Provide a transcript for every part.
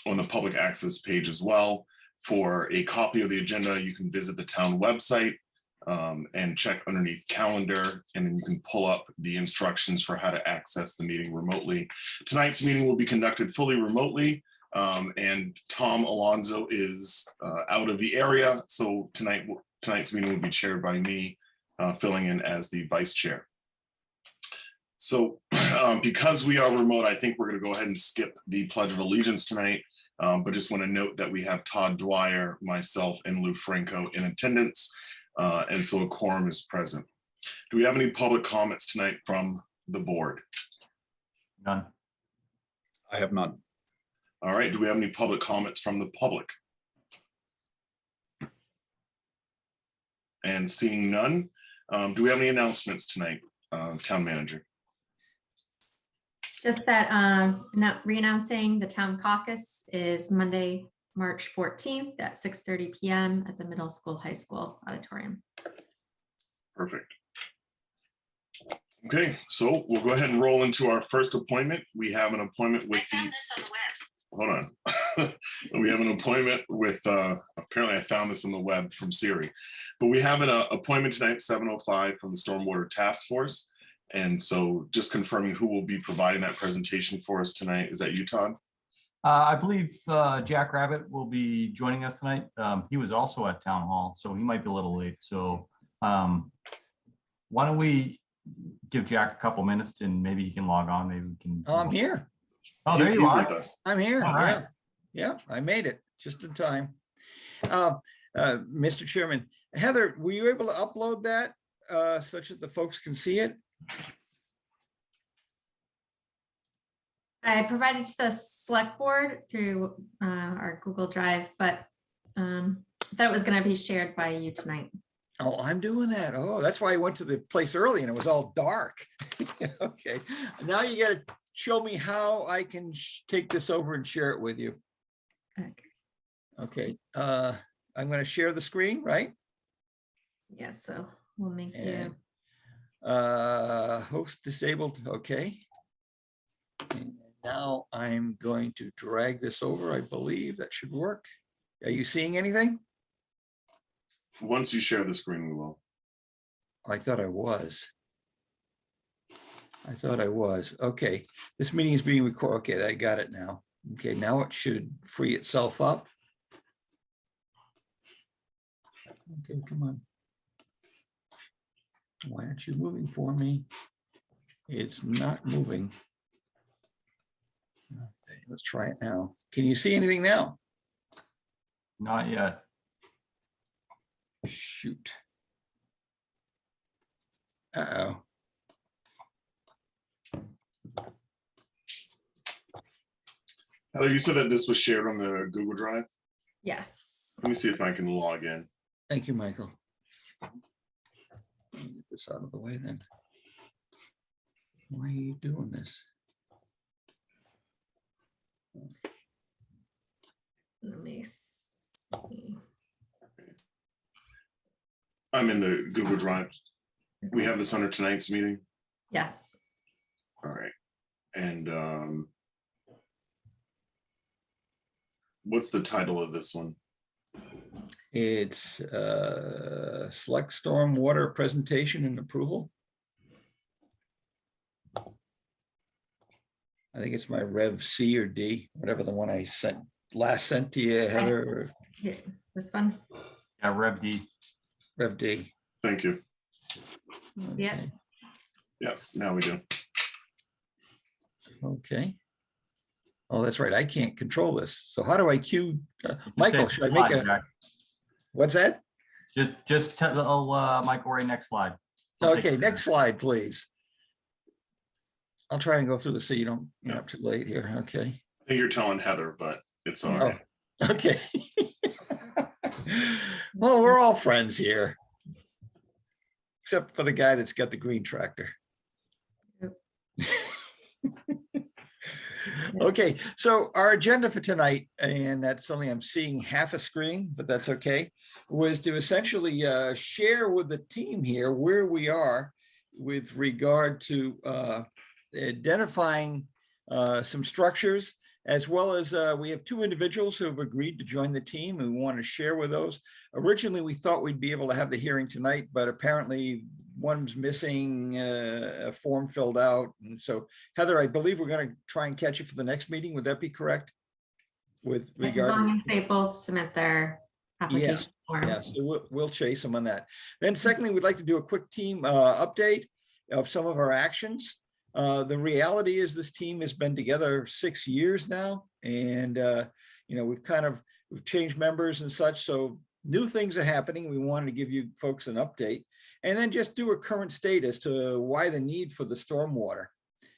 on the public access page as well. For a copy of the agenda, you can visit the town website and check underneath calendar, and then you can pull up the instructions for how to access the meeting remotely. Tonight's meeting will be conducted fully remotely, and Tom Alonso is out of the area, so tonight's meeting will be chaired by me, filling in as the vice chair. So because we are remote, I think we're going to go ahead and skip the Pledge of Allegiance tonight, but just want to note that we have Todd Dwyer, myself, and Lou Franco in attendance, and so a quorum is present. Do we have any public comments tonight from the board? None. I have none. All right, do we have any public comments from the public? And seeing none, do we have any announcements tonight, town manager? Just that re-announcing the town caucus is Monday, March 14th at 6:30 p.m. at the middle school, high school auditorium. Perfect. Okay, so we'll go ahead and roll into our first appointment. We have an appointment with hold on. We have an appointment with, apparently I found this on the web from Siri, but we have an appointment tonight, 7:05 from the Stormwater Task Force. And so just confirming who will be providing that presentation for us tonight. Is that you, Todd? I believe Jack Rabbit will be joining us tonight. He was also at Town Hall, so he might be a little late. So why don't we give Jack a couple minutes and maybe he can log on. Maybe we can. Oh, I'm here. Oh, there you He's are. with us. I'm here. All right. Yeah, I made it just in time. Mr. Chairman, Heather, were you able to upload that such that the folks can see it? I provided to the select board through our Google Drive, but I thought it was going to be shared by you tonight. Oh, I'm doing that. Oh, that's why I went to the place early and it was all dark. Okay, now you got to show me how I can take this over and share it with you. Okay, I'm going to share the screen, right? Yes, so we'll make And, you. host disabled. Okay. And now I'm going to drag this over. I believe that should work. Are you seeing anything? Once you share the screen, we will. I thought I was. Okay, this meeting is being recorded. Okay, I got it now. Okay, now it should free itself up. Okay, come on. Why aren't you moving for me? It's not moving. Okay, let's try it now. Can you see anything now? Not yet. Shoot. Uh-oh. Heather, you said that this was shared on the Google Drive. Yes. Let me see if I can log in. Thank you, Michael. Let me get this out of the way then. Why are you doing this? Let me see. I'm in the Google Drive. We have this under tonight's meeting. Yes. All right. And what's the title of this one? It's select stormwater presentation and approval. I think it's my Rev C or D, whatever the one I last sent to you, Heather. Here, this one. Yeah, Rev D. Rev D. Thank you. Yeah. Okay. Yes, now we do. Okay. Oh, that's right. I can't control this. So how do I cue Michael? Should I make a? Jack. What's that? Just tell Michael right next slide. Okay, next slide, please. I'll try and go through this so you don't get up too late here. Okay. I think you're telling Heather, but it's all right. Oh, okay. Well, we're all friends here. Except for the guy that's got the green tractor. Okay, so our agenda for tonight, and that's only I'm seeing half a screen, but that's okay, was to essentially share with the team here where we are with regard to identifying some structures as well as we have 2 individuals who have agreed to join the team and we want to share with those. Originally, we thought we'd be able to have the hearing tonight, but apparently one's missing a form filled out. And so Heather, I believe we're going to try and catch you for the next meeting. Would that be correct? With As regard long to, as they both submit their application yeah, forms. so we'll chase them on that. Then secondly, we'd like to do a quick team update of some of our actions. The reality is this team has been together 6 years now, and you know, we've changed members and such, so new things are happening. We wanted to give you folks an update, and then just do a current state as to why the need for the stormwater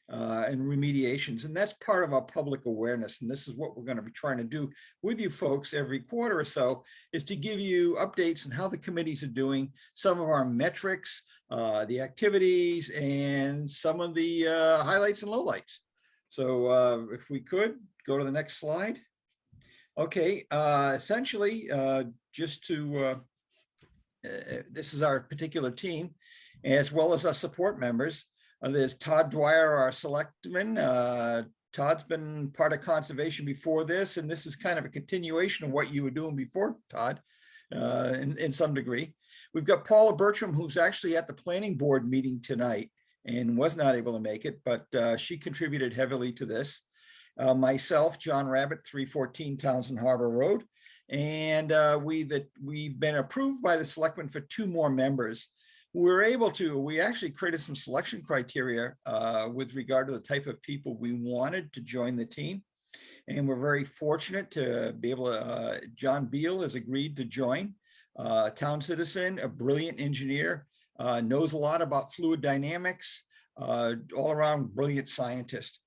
and remediations. And that's part of our public awareness. And this is what we're going to be trying to do with you folks every quarter or so, is to give you updates on how the committees are doing, some of our metrics, the activities, and some of the highlights and lowlights. So if we could go to the next slide. Okay, essentially, just to, this is our particular team, as well as our support members. There's Todd Dwyer, our selectman. Todd's been part of conservation before this, and this is kind of a continuation of what you were doing before, Todd, in some degree. We've got Paula Bertram, who's actually at the planning board meeting tonight and was not able to make it, but she contributed heavily to this. Myself, John Rabbit, 314 Townsend Harbor Road. And we've been approved by the selectmen for 2 more members. We actually created some selection criteria with regard to the type of people we wanted to join the team. And we're very fortunate to be able to, John Beal has agreed to join, town citizen, a brilliant engineer, knows a lot about fluid dynamics, all around brilliant scientist.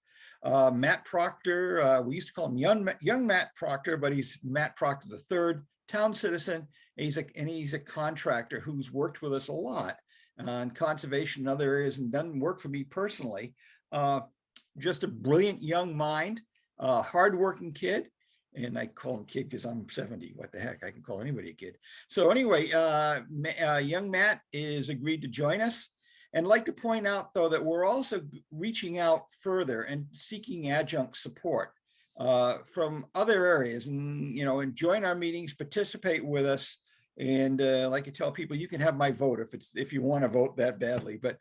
Matt Proctor, we used to call him young Matt Proctor, but he's Matt Proctor III, town citizen. He's a contractor who's worked with us a lot on conservation and other areas and done work for me personally. Just a brilliant young mind, hardworking kid. And I call him kid because I'm 70. What the heck? I can call anybody a kid. So anyway, young Matt is agreed to join us. And I'd like to point out, though, that we're also reaching out further and seeking adjunct support from other areas, and and join our meetings, participate with us. And like I tell people, you can have my vote if you want to vote that badly. But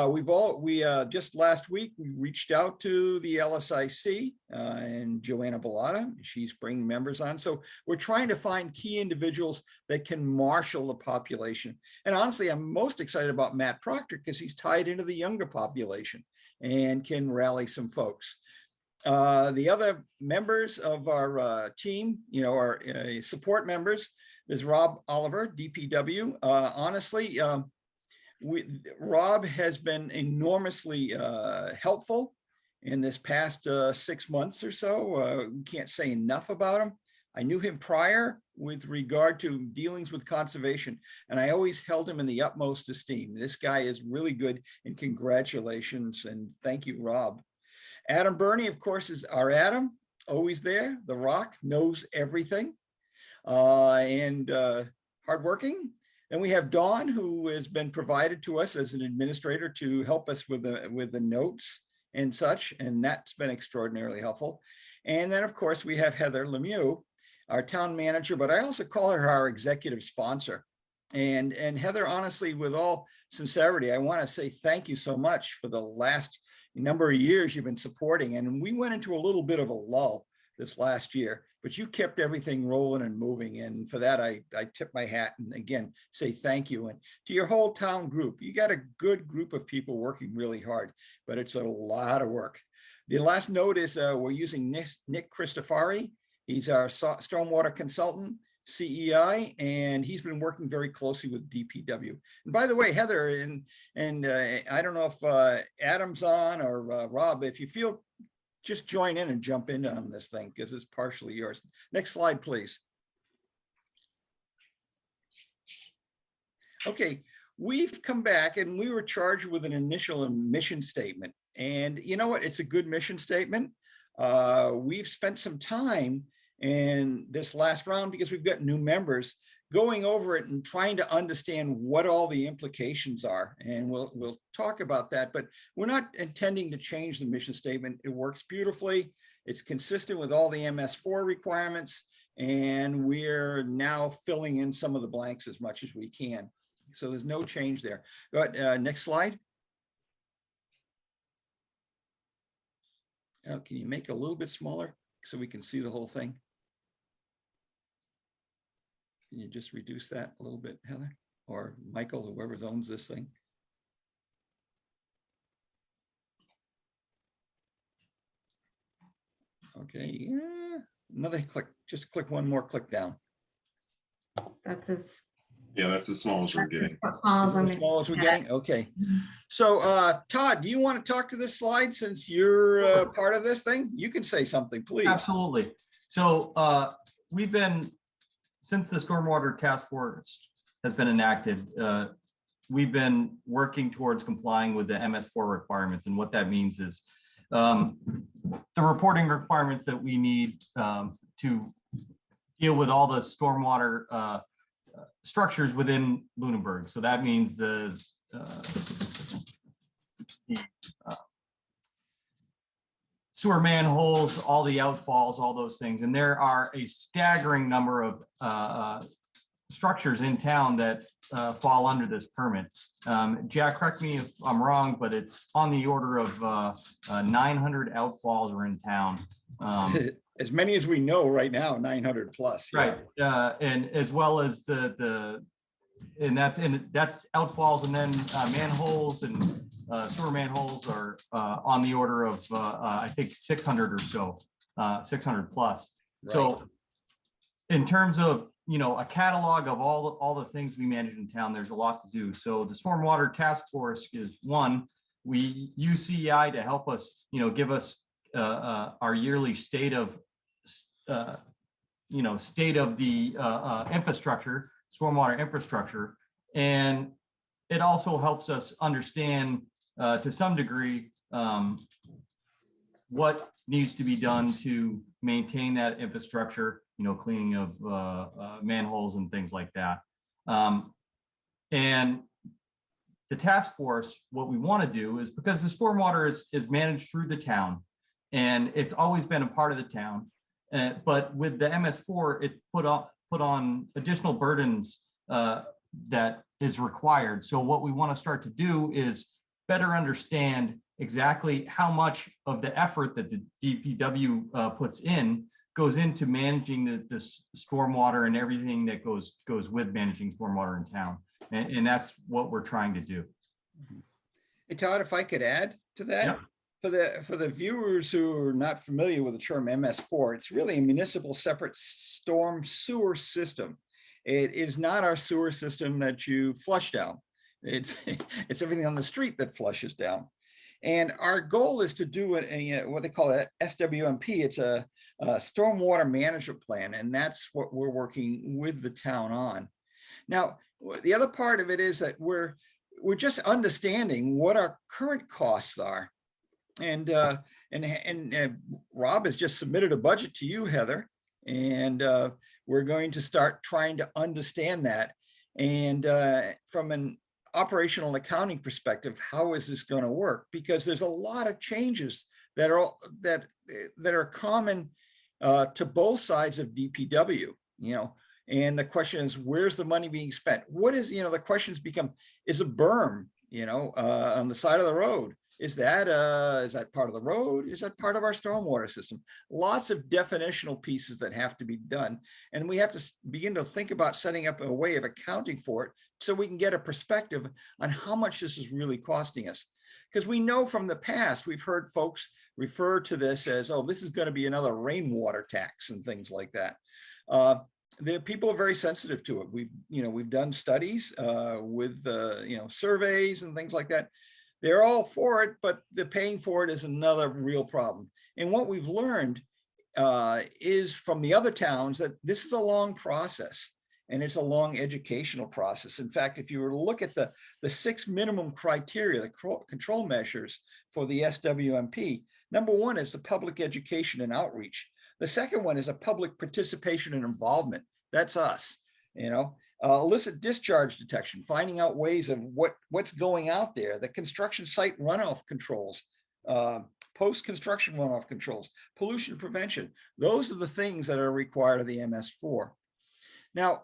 we just last week we reached out to the LSIC and Joanna Bellata. She's bringing members on. So we're trying to find key individuals that can marshal the population. And honestly, I'm most excited about Matt Proctor because he's tied into the younger population and can rally some folks. The other members of our team, our support members, is Rob Oliver, DPW. Honestly, Rob has been enormously helpful in this past 6 months or so. We can't say enough about him. I knew him prior with regard to dealings with conservation, and I always held him in the utmost esteem. This guy is really good, and congratulations, and thank you, Rob. Adam Burney, of course, is our Adam, always there. The Rock, knows everything. And hardworking. Then we have Dawn, who has been provided to us as an administrator to help us with the notes and such, and that's been extraordinarily helpful. And then, of course, we have Heather Lemieux, our town manager, but I also call her our executive sponsor. And Heather, honestly, with all sincerity, I want to say thank you so much for the last number of years you've been supporting. And we went into a little bit of a lull this last year, but you kept everything rolling and moving. And for that, I tip my hat and again, say thank you. And to your whole town group, you got a good group of people working really hard, but it's a lot of work. The last note is we're using Nick Christofari. He's our stormwater consultant, CEI, and he's been working very closely with DPW. And by the way, Heather, and I don't know if Adam's on or Rob, if you feel, just join in and jump in on this thing because it's partially yours. Next slide, please. Okay, we've come back and we were charged with an initial mission statement. And you know what? It's a good mission statement. We've spent some time in this last round because we've got new members going over it and trying to understand what all the implications are. And we'll talk about that, but we're not intending to change the mission statement. It works beautifully. It's consistent with all the MS4 requirements, and we're now filling in some of the blanks as much as we can. So there's no change there. Go ahead, next slide. Now, can you make it a little bit smaller so we can see the whole thing? Can you just reduce that a little bit, Heather? Or Michael, whoever owns this thing? Okay, yeah, another click, just click one more click down. That's as Yeah, that's as small as we're getting. small as I'm As small as we're getting, okay. So Todd, do you want to talk to this slide since you're part of this thing? You can say something, please. Absolutely. So we've been, since the Stormwater Task Force has been enacted, we've been working towards complying with the MS4 requirements. And what that means is the reporting requirements that we need to deal with all the stormwater structures within Lunenburg. So that means the sewer manholes, all the outfalls, all those things. And there are a staggering number of structures in town that fall under this permit. Jack, correct me if I'm wrong, but it's on the order of 900 outfalls are in town. As many as we know right now, 900 plus. Yeah. Right, and as well as and that's outfalls, and then manholes and sewer manholes are on the order of I think 600 or so, 600 plus. Right. So in terms of, you know, a catalog of all the things we manage in town, there's a lot to do. So the Stormwater Task Force is one. We use CEI to help us, you know, give us our yearly state of state of the infrastructure, stormwater infrastructure. And it also helps us understand to some degree what needs to be done to maintain that infrastructure, you know, cleaning of manholes and things like that. And the task force, what we want to do is, because the stormwater is managed through the town, and it's always been a part of the town. But with the MS4, it put on additional burdens that is required. So what we want to start to do is better understand exactly how much of the effort that the DPW puts in goes into managing the stormwater and everything that goes with managing stormwater in town. And that's what we're trying to do. Hey, Todd, if I could add to that. Yep. For the viewers who are not familiar with the term MS4, it's really a municipal separate storm sewer system. It is not our sewer system that you flush down. It's everything on the street that flushes down. And our goal is to do what they call a SWMP. It's a stormwater management plan, and that's what we're working with the town on. Now, the other part of it is that we're just understanding what our current costs are. And Rob has just submitted a budget to you, Heather, and we're going to start trying to understand that. And from an operational accounting perspective, how is this going to work? Because there's a lot of changes that are common to both sides of DPW, you know. And the question is, where's the money being spent? What is, you know, the questions become, is a berm, you know, on the side of the road? Is that part of the road? Is that part of our stormwater system? Lots of definitional pieces that have to be done. And we have to begin to think about setting up a way of accounting for it so we can get a perspective on how much this is really costing us. Because we know from the past, we've heard folks refer to this as, oh, this is going to be another rainwater tax and things like that. The people are very sensitive to it. We've done studies with surveys and things like that. They're all for it, but the paying for it is another real problem. And what we've learned is from the other towns that this is a long process, and it's a long educational process. In fact, if you were to look at the 6 minimum criteria, the control measures for the SWMP, number 1 is the public education and outreach. The second one is a public participation and involvement. That's us, you know. Illicit discharge detection, finding out ways of what's going out there, the construction site runoff controls, post-construction runoff controls, pollution prevention. Those are the things that are required of the MS4. Now,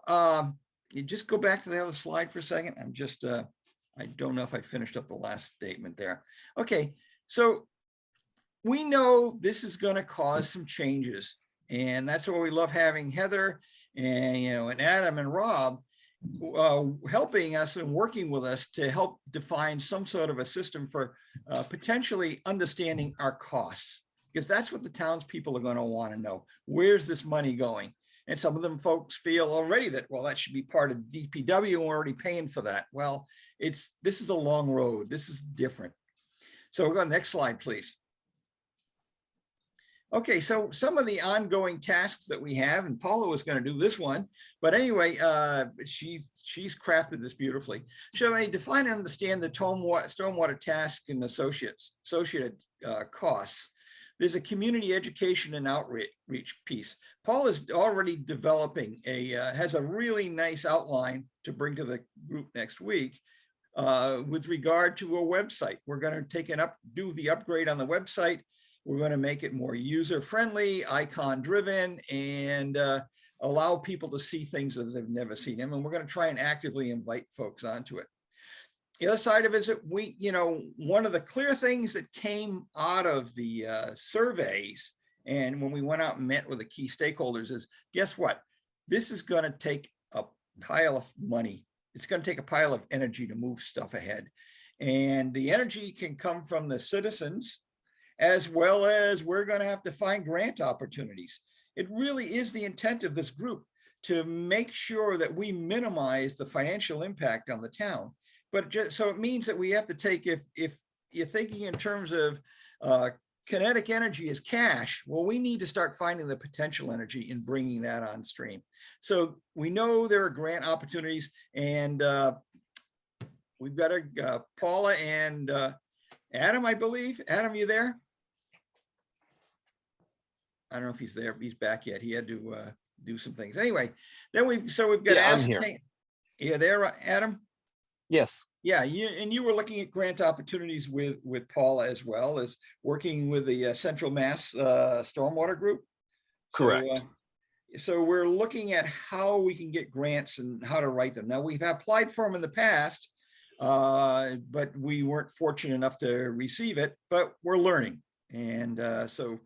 you just go back to the other slide for a second. I'm just, I don't know if I finished up the last statement there. Okay, so we know this is going to cause some changes, and that's why we love having Heather and, and Adam and Rob helping us and working with us to help define some sort of a system for potentially understanding our costs, because that's what the townspeople are going to want to know. Where's this money going? And some of them folks feel already that, well, that should be part of DPW and we're already paying for that. Well, this is a long road. This is different. So we'll go next slide, please. Okay, so some of the ongoing tasks that we have, and Paula was going to do this one, but anyway, she's crafted this beautifully. So I define and understand the stormwater task and associated costs. There's a community education and outreach piece. Paul is already developing has a really nice outline to bring to the group next week with regard to a website. We're going to do the upgrade on the website. We're going to make it more user-friendly, icon-driven, and allow people to see things as they've never seen them. And we're going to try and actively invite folks onto it. The other side of it is that one of the clear things that came out of the surveys, and when we went out and met with the key stakeholders, is guess what? This is going to take a pile of money. It's going to take a pile of energy to move stuff ahead. And the energy can come from the citizens, as well as we're going to have to find grant opportunities. It really is the intent of this group to make sure that we minimize the financial impact on the town. But so it means that we have to take, if you're thinking in terms of kinetic energy as cash, well, we need to start finding the potential energy and bringing that on stream. So we know there are grant opportunities, and we've got Paula and Adam, I believe. Adam, you there? I don't know if he's there. He's back yet. He had to do some things. Anyway, then we've got. Yeah, I'm here. Yeah, there, Adam. Yes. Yeah, you were looking at grant opportunities with Paula, as well as working with the Central Mass Stormwater Group. Correct. So we're looking at how we can get grants and how to write them. Now, we've applied for them in the past, but we weren't fortunate enough to receive it, but we're learning. And so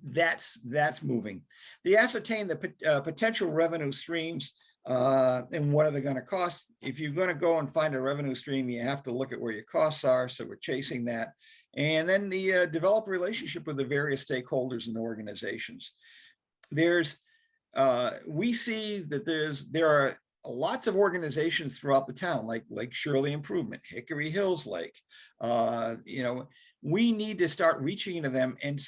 that's moving. The ascertain the potential revenue streams and what are they going to cost. If you're going to go and find a revenue stream, you have to look at where your costs are. So we're chasing that. And then the develop a relationship with the various stakeholders and organizations. We see that there are lots of organizations throughout the town, like Shirley Improvement, Hickory Hills Lake. We need to start reaching into them and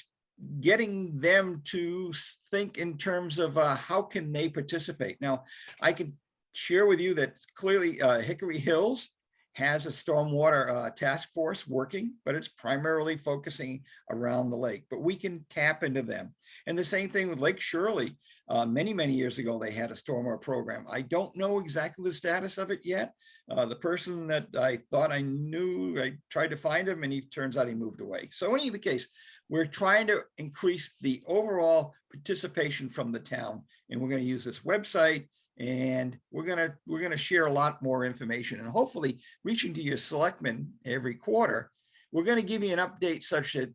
getting them to think in terms of how can they participate. Now, I can share with you that clearly Hickory Hills has a stormwater task force working, but it's primarily focusing around the lake, but we can tap into them. And the same thing with Lake Shirley. Many years ago, they had a stormwater program. I don't know exactly the status of it yet. The person that I thought I knew, I tried to find him, and he turns out he moved away. So in either case, we're trying to increase the overall participation from the town, and we're going to use this website, and we're going to share a lot more information, and hopefully reaching to your selectmen every quarter. We're going to give you an update such that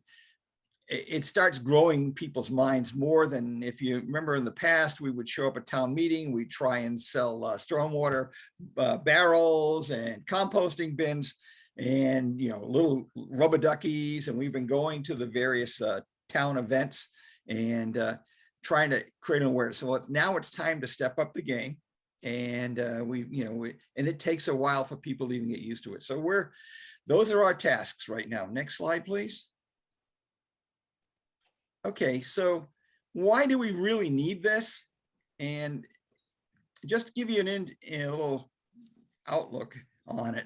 it starts growing people's minds more than, if you remember in the past, we would show up at town meeting, we try and sell stormwater barrels and composting bins and little rubber duckies, and we've been going to the various town events and trying to create an awareness. So now it's time to step up the game, and and it takes a while for people to even get used to it. So those are our tasks right now. Next slide, please. Okay, so why do we really need this? And just to give you a little outlook on it.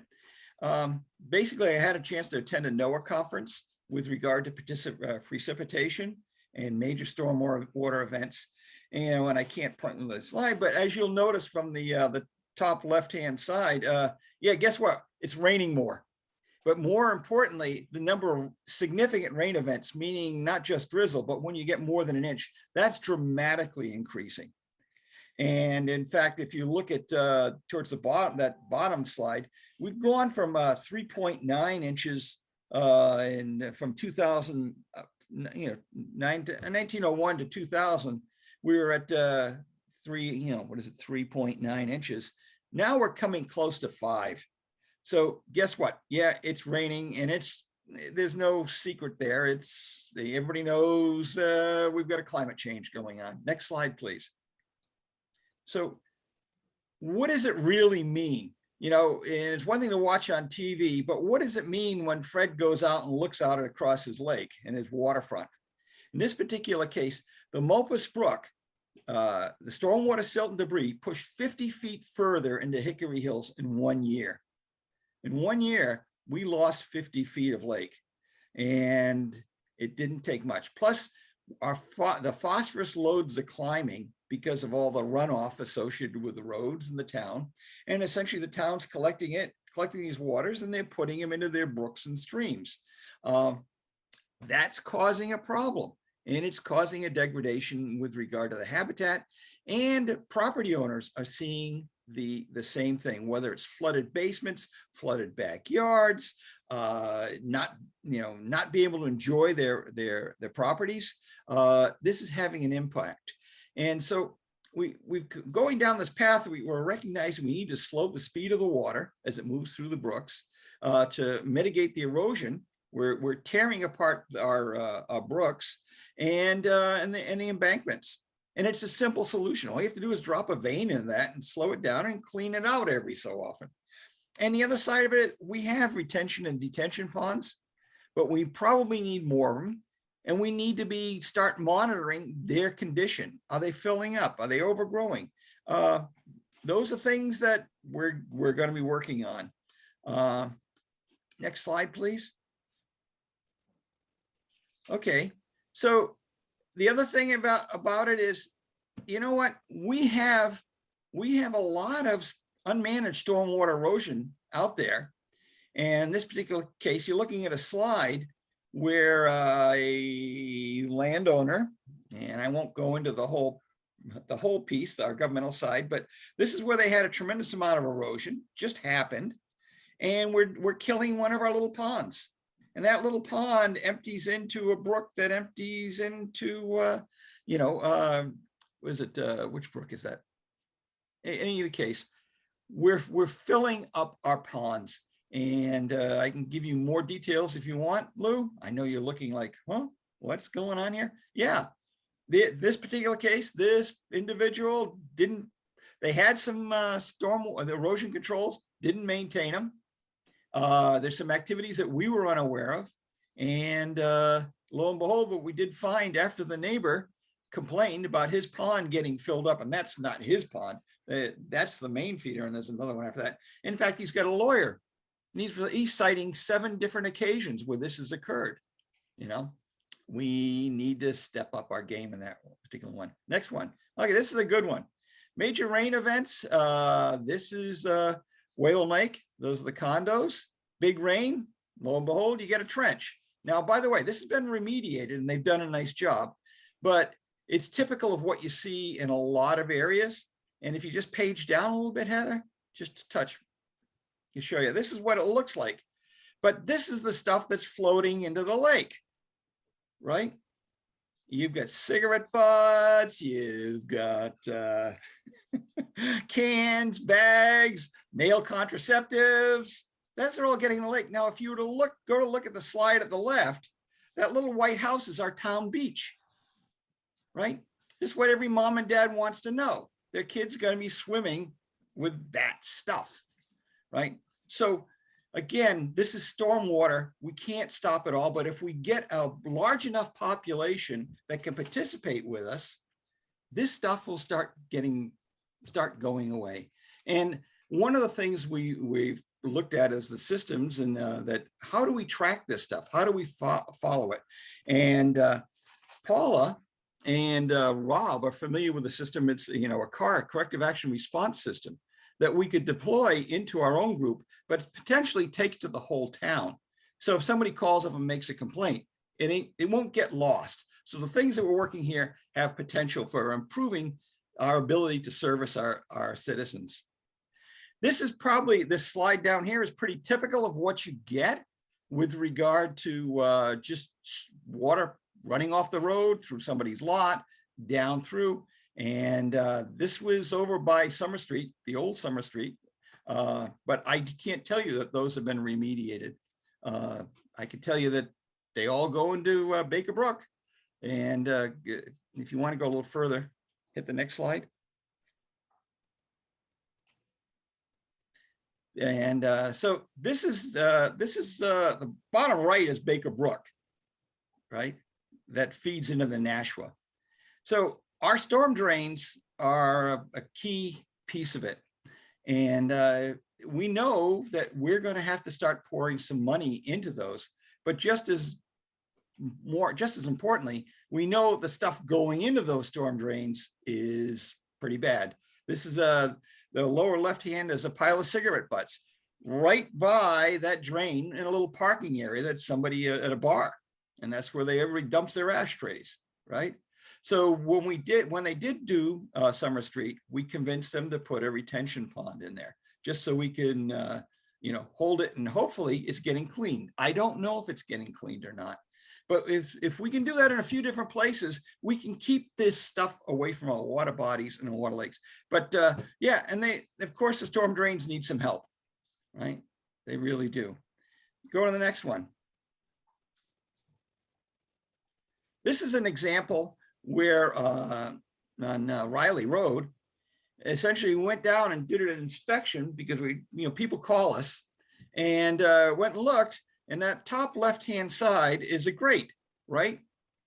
Basically, I had a chance to attend a NOAA conference with regard to precipitation and major stormwater events. And I can't point to the slide, but as you'll notice from the top left-hand side, yeah, guess what? It's raining more. But more importantly, the number of significant rain events, meaning not just drizzle, but when you get more than an inch, that's dramatically increasing. And in fact, if you look at towards the bottom, that bottom slide, we've gone from 3.9 inches from 2000, 1901 to 2000, we were at 3.9 inches. Now we're coming close to 5. So guess what? Yeah, it's raining, and there's no secret there. Everybody knows we've got a climate change going on. Next slide, please. So what does it really mean? And it's one thing to watch on TV, but what does it mean when Fred goes out and looks out across his lake and his waterfront? In this particular case, the Mulpus Brook, the stormwater silt and debris pushed 50 feet further into Hickory Hills in 1 year. In 1 year, we lost 50 feet of lake, and it didn't take much. Plus, the phosphorus loads are climbing because of all the runoff associated with the roads in the town. And essentially the town's collecting these waters, and they're putting them into their brooks and streams. That's causing a problem, and it's causing a degradation with regard to the habitat, and property owners are seeing the same thing, whether it's flooded basements, flooded backyards, not be able to enjoy their properties. This is having an impact. And so we've going down this path, we're recognizing we need to slow the speed of the water as it moves through the brooks to mitigate the erosion. We're tearing apart our brooks and the embankments. And it's a simple solution. All you have to do is drop a vein in that and slow it down and clean it out every so often. And the other side of it, we have retention and detention ponds, but we probably need more of them. And we need to start monitoring their condition. Are they filling up? Are they overgrowing? Those are things that we're going to be working on. Next slide, please. Okay, so the other thing about it is, you know what? We have a lot of unmanaged stormwater erosion out there. And in this particular case, you're looking at a slide where a landowner, and I won't go into the whole piece, our governmental side, but this is where they had a tremendous amount of erosion, just happened, and we're killing one of our little ponds. And that little pond empties into a brook that empties into, which brook is that? In any case, we're filling up our ponds. And I can give you more details if you want, Lou. I know you're looking like, huh, what's going on here? Yeah, this particular case, this individual they had some erosion controls, didn't maintain them. There's some activities that we were unaware of. And lo and behold, what we did find after the neighbor complained about his pond getting filled up, and that's not his pond. That's the main feeder, and there's another one after that. In fact, he's got a lawyer. He's citing 7 different occasions where this has occurred. We need to step up our game in that particular one. Next one. Okay, this is a good one. Major rain events. This is Whale Lake. Those are the condos. Big rain. Lo and behold, you get a trench. Now, by the way, this has been remediated and they've done a nice job, but it's typical of what you see in a lot of areas. And if you just page down a little bit, Heather, just a touch, can show you, this is what it looks like. But this is the stuff that's floating into the lake, right? You've got cigarette butts, you've got cans, bags, male contraceptives. That's all getting in the lake. Now, if you were to go to look at the slide at the left, that little white house is our town beach, right? Just what every mom and dad wants to know. Their kid's going to be swimming with that stuff. Right? So again, this is stormwater. We can't stop it all, but if we get a large enough population that can participate with us, this stuff will start going away. And one of the things we've looked at is the systems, and that how do we track this stuff? How do we follow it? And Paula and Rob are familiar with the system. It's a corrective action response system. that we could deploy into our own group, but potentially take to the whole town. So if somebody calls up and makes a complaint, it won't get lost. So the things that we're working here have potential for improving our ability to service our citizens. This slide down here is pretty typical of what you get with regard to just water running off the road through somebody's lot, down through. And this was over by Summer Street, the old Summer Street. But I can't tell you that those have been remediated. I can tell you that they all go into Baker Brook. And if you want to go a little further, hit the next slide. And so this is the bottom right is Baker Brook, right? That feeds into the Nashua. So our storm drains are a key piece of it. And we know that we're going to have to start pouring some money into those. But just as importantly, we know the stuff going into those storm drains is pretty bad. This is the lower left hand is a pile of cigarette butts right by that drain in a little parking area that's somebody at a bar. And that's where everybody dumps their ashtrays, right? So when they did do Summer Street, we convinced them to put a retention pond in there just so we can, hold it, and hopefully it's getting cleaned. I don't know if it's getting cleaned or not, but if we can do that in a few different places, we can keep this stuff away from our water bodies and our water lakes. But yeah, and of course, the storm drains need some help, right? They really do. Go to the next one. This is an example where on Riley Road, essentially we went down and did an inspection because people call us, and went and looked, and that top left-hand side is a grate, right?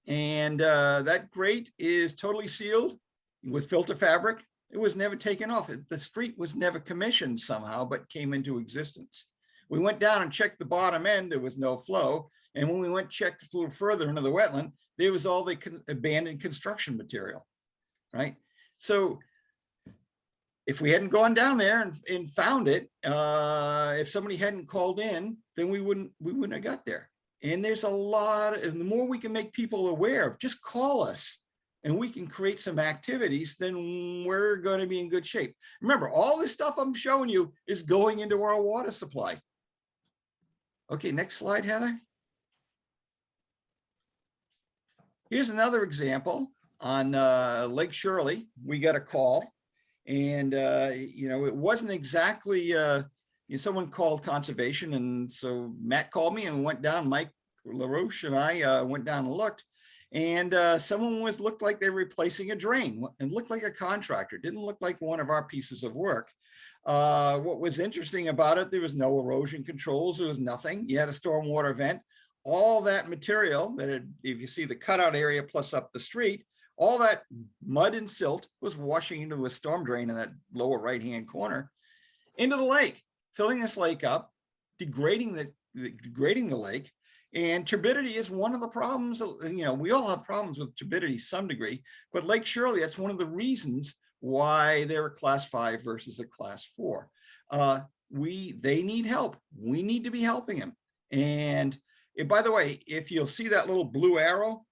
And that grate is totally sealed with filter fabric. It was never taken off. The street was never commissioned somehow, but came into existence. We went down and checked the bottom end. There was no flow. And when we went checked a little further into the wetland, there was all the abandoned construction material, right? So if we hadn't gone down there and found it, if somebody hadn't called in, then we wouldn't have got there. And there's a lot, and the more we can make people aware of, just call us and we can create some activities, then we're going to be in good shape. Remember, all this stuff I'm showing you is going into our water supply. Okay, next slide, Heather. Here's another example on Lake Shirley. We got a call, and it wasn't exactly someone called conservation, and so Matt called me and went down. Mike LaRoche and I went down and looked, and someone looked like they were replacing a drain and looked like a contractor. Didn't look like one of our pieces of work. What was interesting about it, there was no erosion controls. There was nothing. You had a stormwater vent. All that material if you see the cutout area plus up the street, all that mud and silt was washing into a storm drain in that lower right-hand corner into the lake, filling this lake up, degrading the lake. And turbidity is one of the problems. We all have problems with turbidity to some degree, but Lake Shirley, that's one of the reasons why they're a class 5 versus a class 4. They need help. We need to be helping them. And by the way, if you'll see that little blue arrow,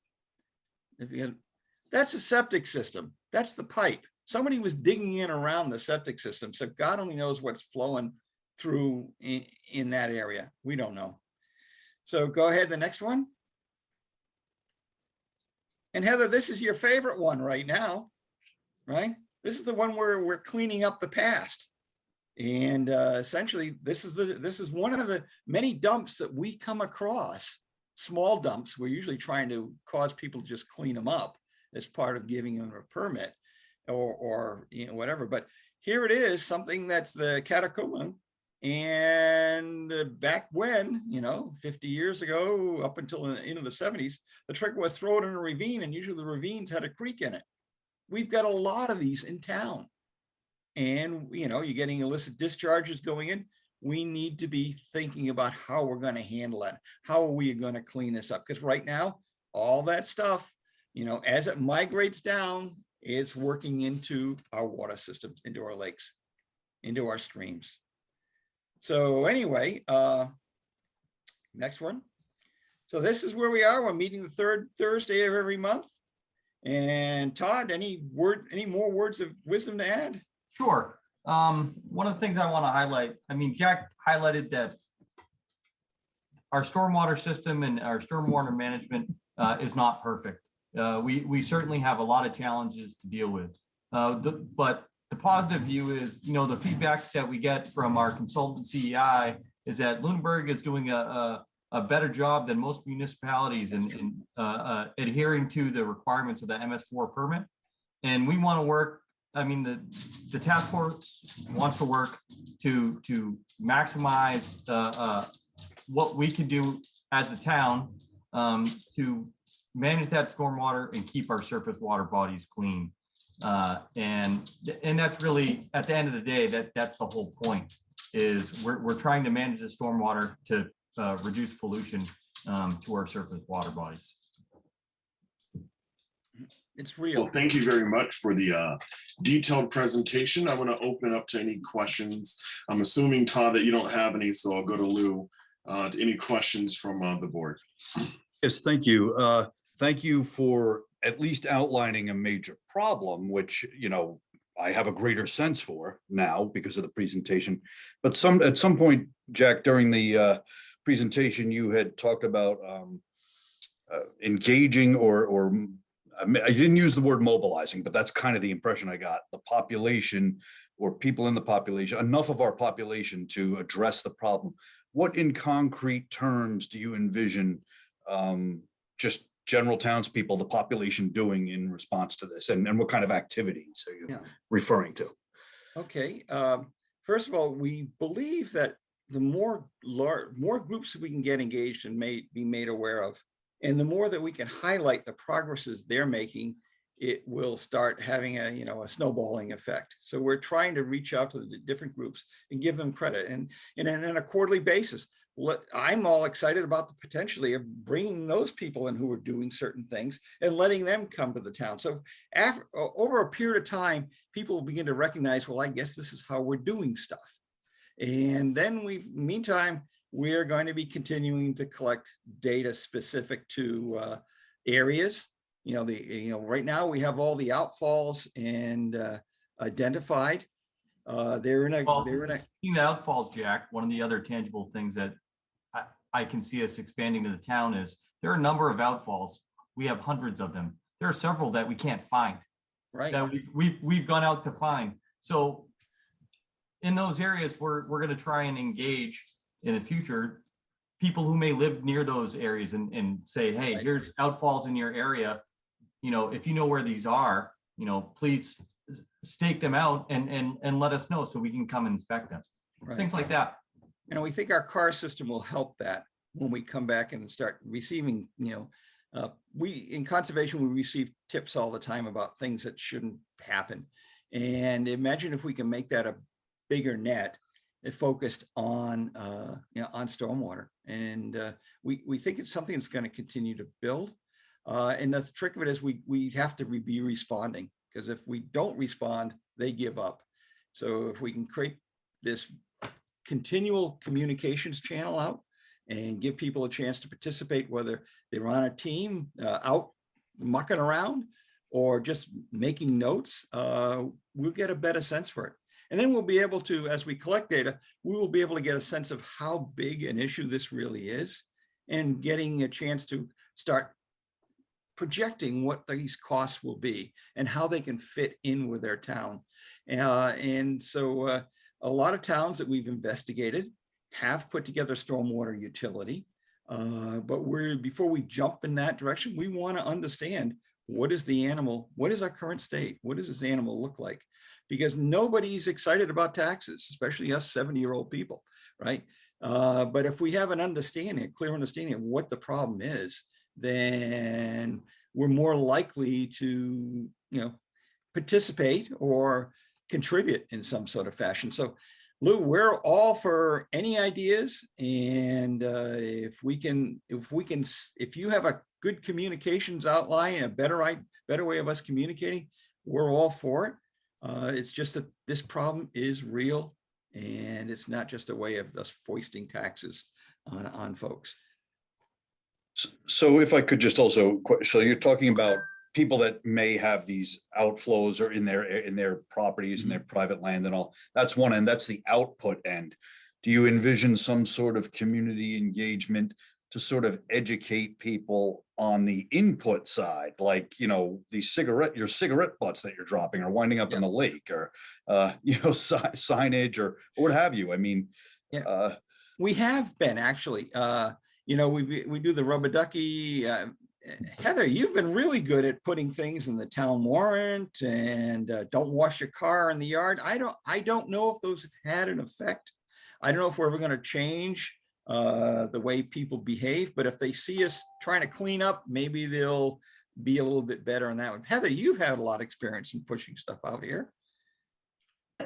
that's a septic system. That's the pipe. Somebody was digging in around the septic system. So God only knows what's flowing through in that area. We don't know. So go ahead, the next one. And Heather, this is your favorite one right now, right? This is the one where we're cleaning up the past. And essentially, this is one of the many dumps that we come across, small dumps. We're usually trying to cause people to just clean them up as part of giving them a permit or whatever. But here it is, something that's the catacomb. And back when, 50 years ago, up until into the 70s, the trick was throw it in a ravine, and usually the ravines had a creek in it. We've got a lot of these in town. And, you're getting illicit discharges going in. We need to be thinking about how we're going to handle that. How are we going to clean this up? Because right now, all that stuff, as it migrates down, it's working into our water systems, into our lakes. into our streams. So anyway, next one. So this is where we are. We're meeting the third Thursday of every month. And Todd, any more words of wisdom to add? Sure. One of the things I want to highlight, I mean, Jack highlighted that our stormwater system and our stormwater management is not perfect. We certainly have a lot of challenges to deal with. But the positive view is, the feedback that we get from our consultant CEI is that Lunenburg is doing a better job than most municipalities in adhering to the requirements of the MS4 permit. And we want to work, I mean, the task force wants to work to maximize what we can do as a town to manage that stormwater and keep our surface water bodies clean. And that's really, at the end of the day, that's the whole point, is we're trying to manage the stormwater to reduce pollution to our surface water bodies. It's real. Well, thank you very much for the detailed presentation. I want to open up to any questions. I'm assuming, Todd, that you don't have any, so I'll go to Lou. Any questions from the board? Yes, thank you. Thank you for at least outlining a major problem, which, I have a greater sense for now because of the presentation. But at some point, Jack, during the presentation, you had talked about engaging or I didn't use the word mobilizing, but that's kind of the impression I got. The population or people in the population, enough of our population to address the problem. What in concrete terms do you envision just general townspeople, the population doing in response to this? And what kind of activities are you referring to? Okay. First of all, we believe that the more groups that we can get engaged and be made aware of, and the more that we can highlight the progresses they're making, it will start having a snowballing effect. So we're trying to reach out to the different groups and give them credit, and on a quarterly basis. I'm all excited about the potentially of bringing those people in who are doing certain things and letting them come to the town. So over a period of time, people will begin to recognize, well, I guess this is how we're doing stuff. And then meantime, we're going to be continuing to collect data specific to areas. Right now we have all the outfalls and identified. They're in a Speaking of outfalls, Jack, one of the other tangible things that I can see us expanding to the town is there are a number of outfalls. We have hundreds of them. There are several that we can't find. Right. That we've gone out to find. So in those areas, we're going to try and engage in the future people who may live near those areas and say, hey, here's outfalls in your area. If you know where these are, please stake them out and let us know so we can come and inspect them. Right. Things like that. We think our car system will help that when we come back and start receiving, we in conservation, we receive tips all the time about things that shouldn't happen. And imagine if we can make that a bigger net focused on, on stormwater. And we think it's something that's going to continue to build. And the trick of it is we have to be responding, because if we don't respond, they give up. So if we can create this continual communications channel out and give people a chance to participate, whether they're on a team out mucking around or just making notes, we'll get a better sense for it. And then we'll be able to, as we collect data, we will be able to get a sense of how big an issue this really is, and getting a chance to start projecting what these costs will be and how they can fit in with their town. And so a lot of towns that we've investigated have put together stormwater utility, but before we jump in that direction, we want to understand what is our current state? What does this animal look like? Because nobody's excited about taxes, especially us 70-year-old people, right? But if we have a clear understanding of what the problem is, then we're more likely to, participate or contribute in some sort of fashion. So Lou, we're all for any ideas. And if you have a good communications outline, a better way of us communicating, we're all for it. It's just that this problem is real, and it's not just a way of us foisting taxes on folks. So if I could just also, so you're talking about people that may have these outflows or in their properties and their private land and all. That's one end, that's the output end. Do you envision some sort of community engagement to sort of educate people on the input side, like, you know, your cigarette butts that you're dropping are winding up in the lake, or you know, signage or what have you? I mean, We have been actually, you know, we do the rubber ducky. Heather, you've been really good at putting things in the town warrant, and don't wash your car in the yard. I don't know if those have had an effect. I don't know if we're ever going to change the way people behave, but if they see us trying to clean up, maybe they'll be a little bit better on that one. Heather, you've had a lot of experience in pushing stuff out here.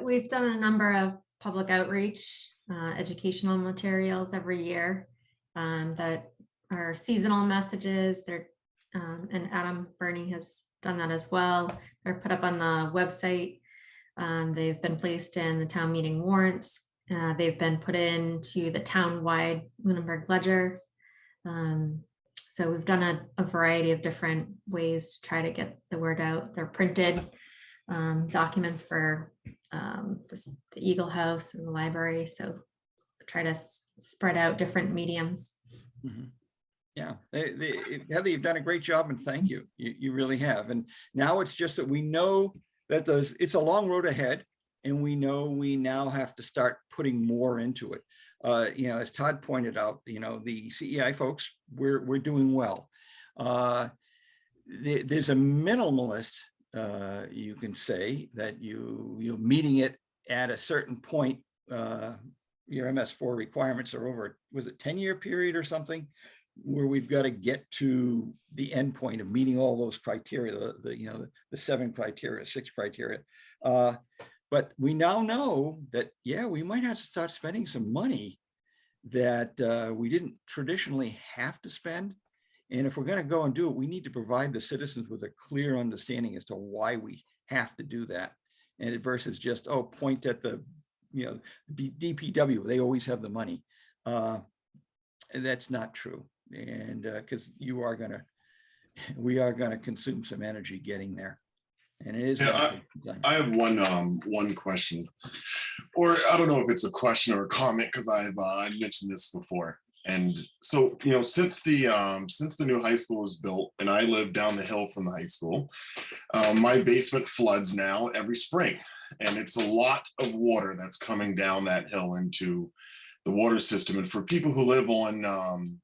We've done a number of public outreach, educational materials every year that are seasonal messages. And Adam Burney has done that as well. They're put up on the website. They've been placed in the town meeting warrants. They've been put into the town-wide Lunenburg Ledger. So we've done a variety of different ways to try to get the word out. They're printed documents for the Eagle House and the library. So try to spread out different mediums. Mm-hmm. Yeah, Heather, you've done a great job, and thank you. You really have. And now it's just that we know that it's a long road ahead, and we know we now have to start putting more into it. You know, as Todd pointed out, you know, the CEI folks, we're doing well. There's a minimalist, you can say, that you're meeting it at a certain point. Your MS4 requirements are over, was it 10-year period or something, where we've got to get to the end point of meeting all those criteria, the 7 criteria, 6 criteria. But we now know that, yeah, we might have to start spending some money that we didn't traditionally have to spend. And if we're going to go and do it, we need to provide the citizens with a clear understanding as to why we have to do that. And versus just, oh, point at the, you know, DPW, they always have the money. And that's not true. And because we are going to consume some energy getting there. And it is. Yeah, I have one question, or I don't know if it's a question or a comment, because I've mentioned this before. And so, you know, since the new high school was built, and I live down the hill from the high school, my basement floods now every spring, and it's a lot of water that's coming down that hill into the water system. And for people who live on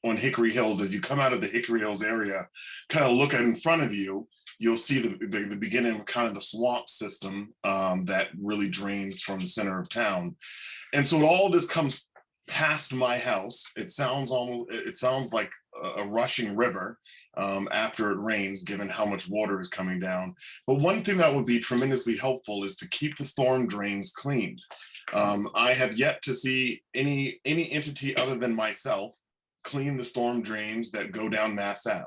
Hickory Hills, as you come out of the Hickory Hills area, kind of look at in front of you, you'll see the beginning of kind of the swamp system that really drains from the center of town. And so all of this comes past my house. It sounds like a rushing river after it rains, given how much water is coming down. But one thing that would be tremendously helpful is to keep the storm drains cleaned. I have yet to see any entity other than myself clean the storm drains that go down Mass Ave.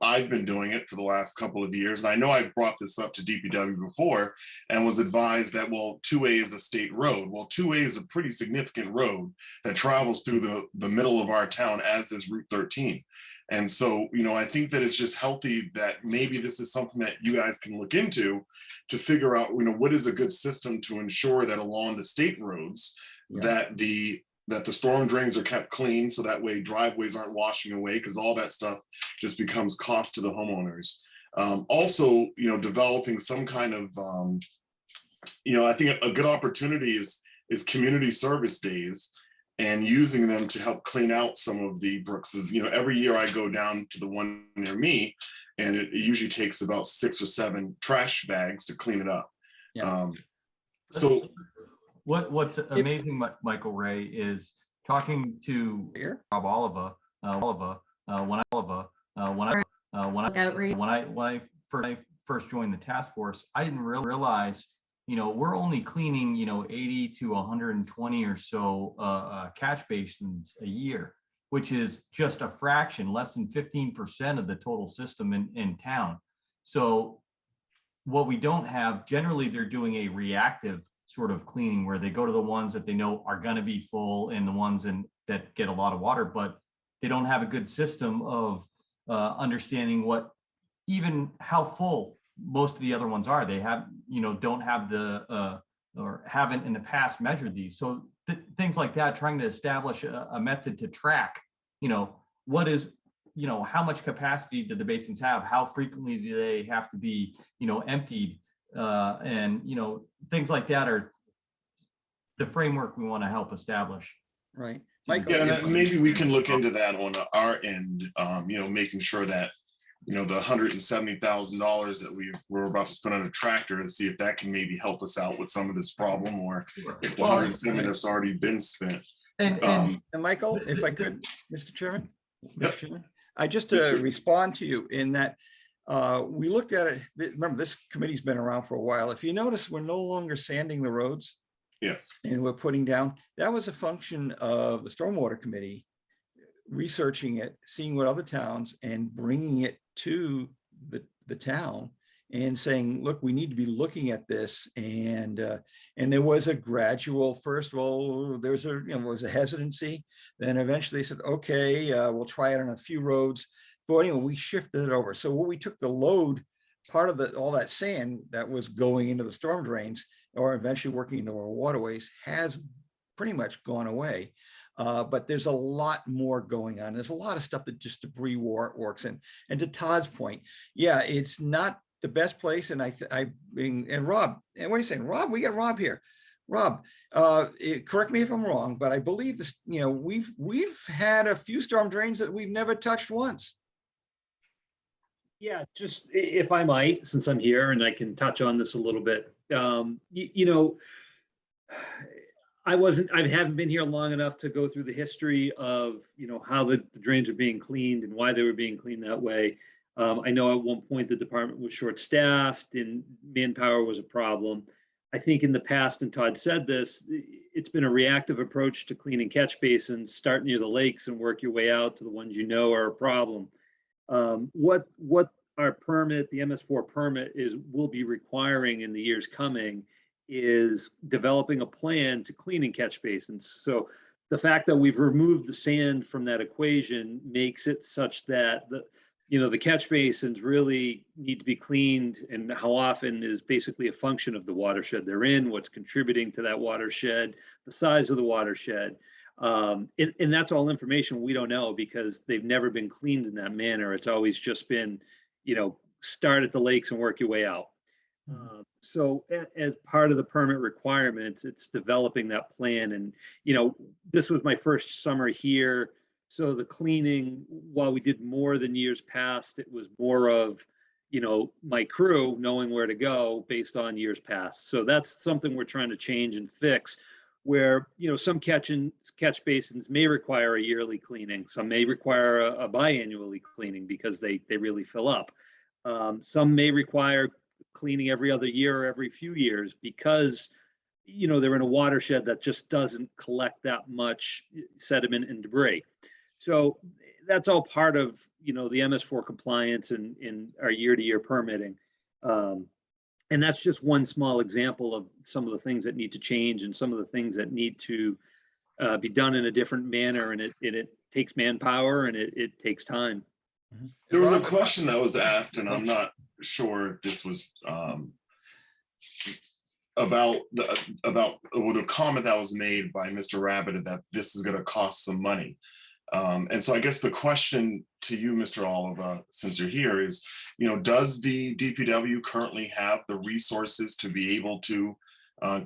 I've been doing it for the last couple of years, and I know I've brought this up to DPW before and was advised that, well, 2A is a state road. Well, 2A is a pretty significant road that travels through the middle of our town, as is Route 13. And so, you know, I think that it's just healthy that maybe this is something that you guys can look into to figure out, you know, what is a good system to ensure that along the state roads, that the storm drains are kept clean, so that way driveways aren't washing away, because all that stuff just becomes cost to the homeowners. Also, you know, developing some kind of, you know, I think a good opportunity is community service days, and using them to help clean out some of the brooks. You know, every year I go down to the one near me, and it usually takes about 6 or 7 trash bags to clean it up. So what's amazing, Michael Ray, is talking to Rob Oliva. When I first joined the task force, I didn't really realize, you know, we're only cleaning, you know, 80 to 120 or so catch basins a year, which is just a fraction, less than 15% of the total system in town. So what we don't have, generally they're doing a reactive sort of cleaning where they go to the ones that they know are going to be full and the ones that get a lot of water, but they don't have a good system of understanding even how full most of the other ones are. They have, don't have or haven't in the past measured these. So things like that, trying to establish a method to track, what is, how much capacity do the basins have? How frequently do they have to be, emptied? And, things like that are the framework we want to help establish. Right. Michael, Yeah, and maybe we can look into that on our end, making sure that, the $170,000 that we're about to spend on a tractor, and see if that can maybe help us out with some of this problem, or if the 170 that's already been spent. And Michael, if I could, Mr. Chairman, Yep. Mr. Chairman, I just to respond to you in that we looked at it. Remember, this committee's been around for a while. If you notice, we're no longer sanding the roads. Yes. And we're putting down, that was a function of the stormwater committee, researching it, seeing what other towns, and bringing it to the town and saying, look, we need to be looking at this. And there was a gradual, first of all, there was was a hesitancy. Then eventually they said, okay, we'll try it on a few roads. But anyway, we shifted it over. So when we took the load, part of all that sand that was going into the storm drains, or eventually working into our waterways, has pretty much gone away. But there's a lot more going on. There's a lot of stuff that just debris works in. And to Todd's point, yeah, it's not the best place. And and Rob, and what are you saying? Rob, we got Rob here. Rob, correct me if I'm wrong, but I believe this, we've had a few storm drains that we've never touched once. Yeah, just if I might, since I'm here and I can touch on this a little bit. I haven't been here long enough to go through the history of, how the drains are being cleaned and why they were being cleaned that way. I know at one point the department was short-staffed and manpower was a problem. I think in the past, and Todd said this, it's been a reactive approach to cleaning catch basins, start near the lakes and work your way out to the ones are a problem. What our permit, the MS4 permit, will be requiring in the years coming is developing a plan to cleaning catch basins. So the fact that we've removed the sand from that equation makes it such that the catch basins really need to be cleaned, and how often is basically a function of the watershed they're in, what's contributing to that watershed, the size of the watershed. And that's all information we don't know because they've never been cleaned in that manner. It's always just been, start at the lakes and work your way out. So as part of the permit requirements, it's developing that plan. And, this was my first summer here. So the cleaning, while we did more than years past, it was more of, my crew knowing where to go based on years past. So that's something we're trying to change and fix, where, some catch basins may require a yearly cleaning. Some may require a biannually cleaning because they really fill up. Some may require cleaning every other year or every few years because, they're in a watershed that just doesn't collect that much sediment and debris. So that's all part of, the MS4 compliance and our year-to-year permitting. And that's just one small example of some of the things that need to change and some of the things that need to be done in a different manner. And it takes manpower and it takes time. There was a question that was asked, and I'm not sure if this was about the comment that was made by Mr. Rabbit that this is going to cost some money. And so I guess the question to you, Mr. Oliva, since you're here is, does the DPW currently have the resources to be able to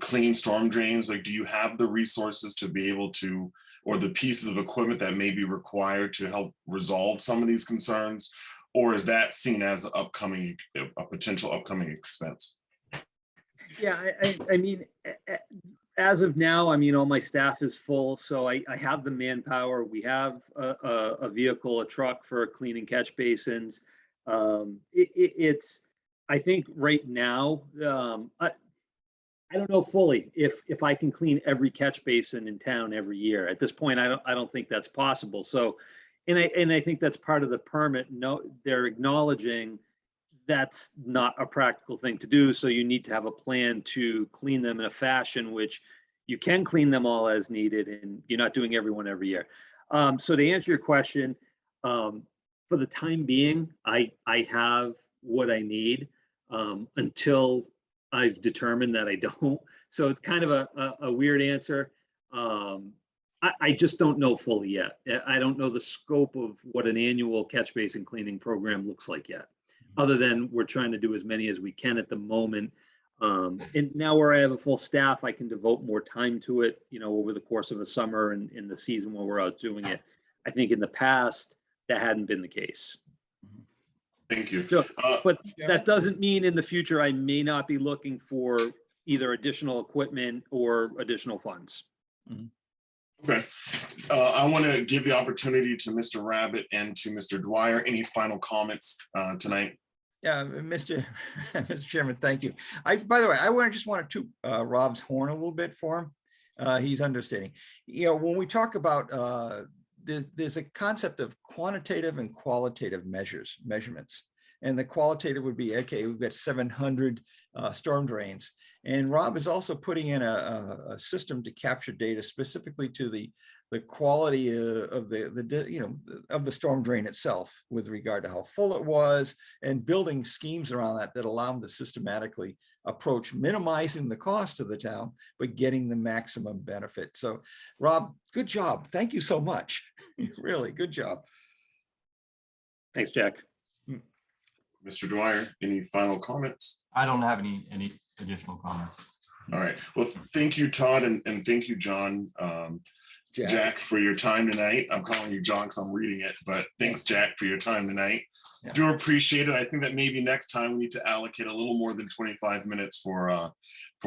clean storm drains? Like, do you have the resources to be able to, or the pieces of equipment that may be required to help resolve some of these concerns? Or is that seen as a potential upcoming expense? Yeah, I mean, as of now, all my staff is full, so I have the manpower. We have a vehicle, a truck for cleaning catch basins. It's, I think right now, I don't know fully if I can clean every catch basin in town every year. At this point, I don't think that's possible. So, and I think that's part of the permit. No, they're acknowledging that's not a practical thing to do. So you need to have a plan to clean them in a fashion which you can clean them all as needed, and you're not doing every one every year. So to answer your question, for the time being, I have what I need until I've determined that I don't. So it's kind of a weird answer. I just don't know fully yet. I don't know the scope of what an annual catch basin cleaning program looks like yet, other than we're trying to do as many as we can at the moment. And now where I have a full staff, I can devote more time to it, over the course of a summer and in the season when we're out doing it. I think in the past, that hadn't been the case. Thank you. So, but that doesn't mean in the future, I may not be looking for either additional equipment or additional funds. Okay. I want to give the opportunity to Mr. Rabbit and to Mr. Dwyer. Any final comments tonight? Yeah, Mr. Chairman, thank you. By the way, just want to toot Rob's horn a little bit for him. He's understating. When we talk about there's a concept of quantitative and qualitative measurements. And the qualitative would be, okay, we've got 700 storm drains. And Rob is also putting in a system to capture data specifically to the quality of the storm drain itself with regard to how full it was, and building schemes around that allow them to systematically approach minimizing the cost of the town, but getting the maximum benefit. So Rob, good job. Thank you so much. Really good job. Thanks, Jack. Mr. Dwyer, any final comments? I don't have any additional comments. All right. Well, thank you, Todd, and thank you, John. Jack, for your time tonight. I'm calling you John because I'm reading it, but thanks, Jack, for your time tonight. Yeah. Do appreciate it. I think that maybe next time we need to allocate a little more than 25 minutes for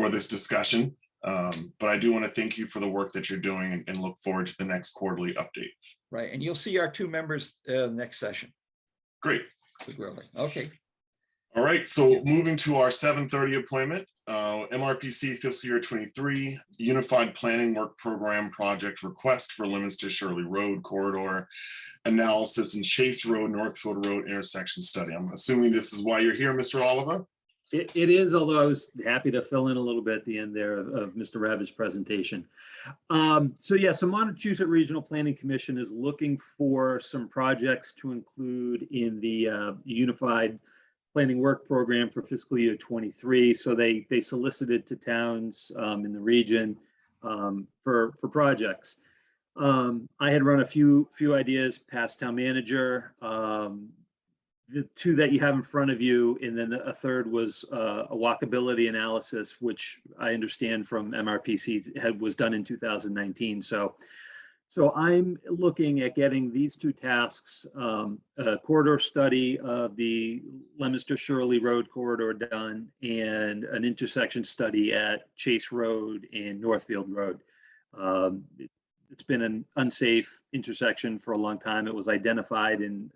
this discussion. But I do want to thank you for the work that you're doing and look forward to the next quarterly update. Right. And you'll see our two members next session. Great. Okay. All right. So moving to our 7:30 appointment, MRPC fiscal year 23 Unified Planning Work Program project request for Leominster Shirley Road corridor analysis and Chase Road, Northfield Road intersection study. I'm assuming this is why you're here, Mr. Oliver. It is, although I was happy to fill in a little bit at the end there of Mr. Rabbit's presentation. So Montechusett Regional Planning Commission is looking for some projects to include in the Unified Planning Work Program for fiscal year 23. So they solicited to towns in the region for projects. I had run a few ideas past town manager. The two that you have in front of you, and then a third was a walkability analysis, which I understand from MRPC was done in 2019. So I'm looking at getting these two tasks, a corridor study of the Leominster Shirley Road corridor done, and an intersection study at Chase Road and Northfield Road. It's been an unsafe intersection for a long time. It was identified in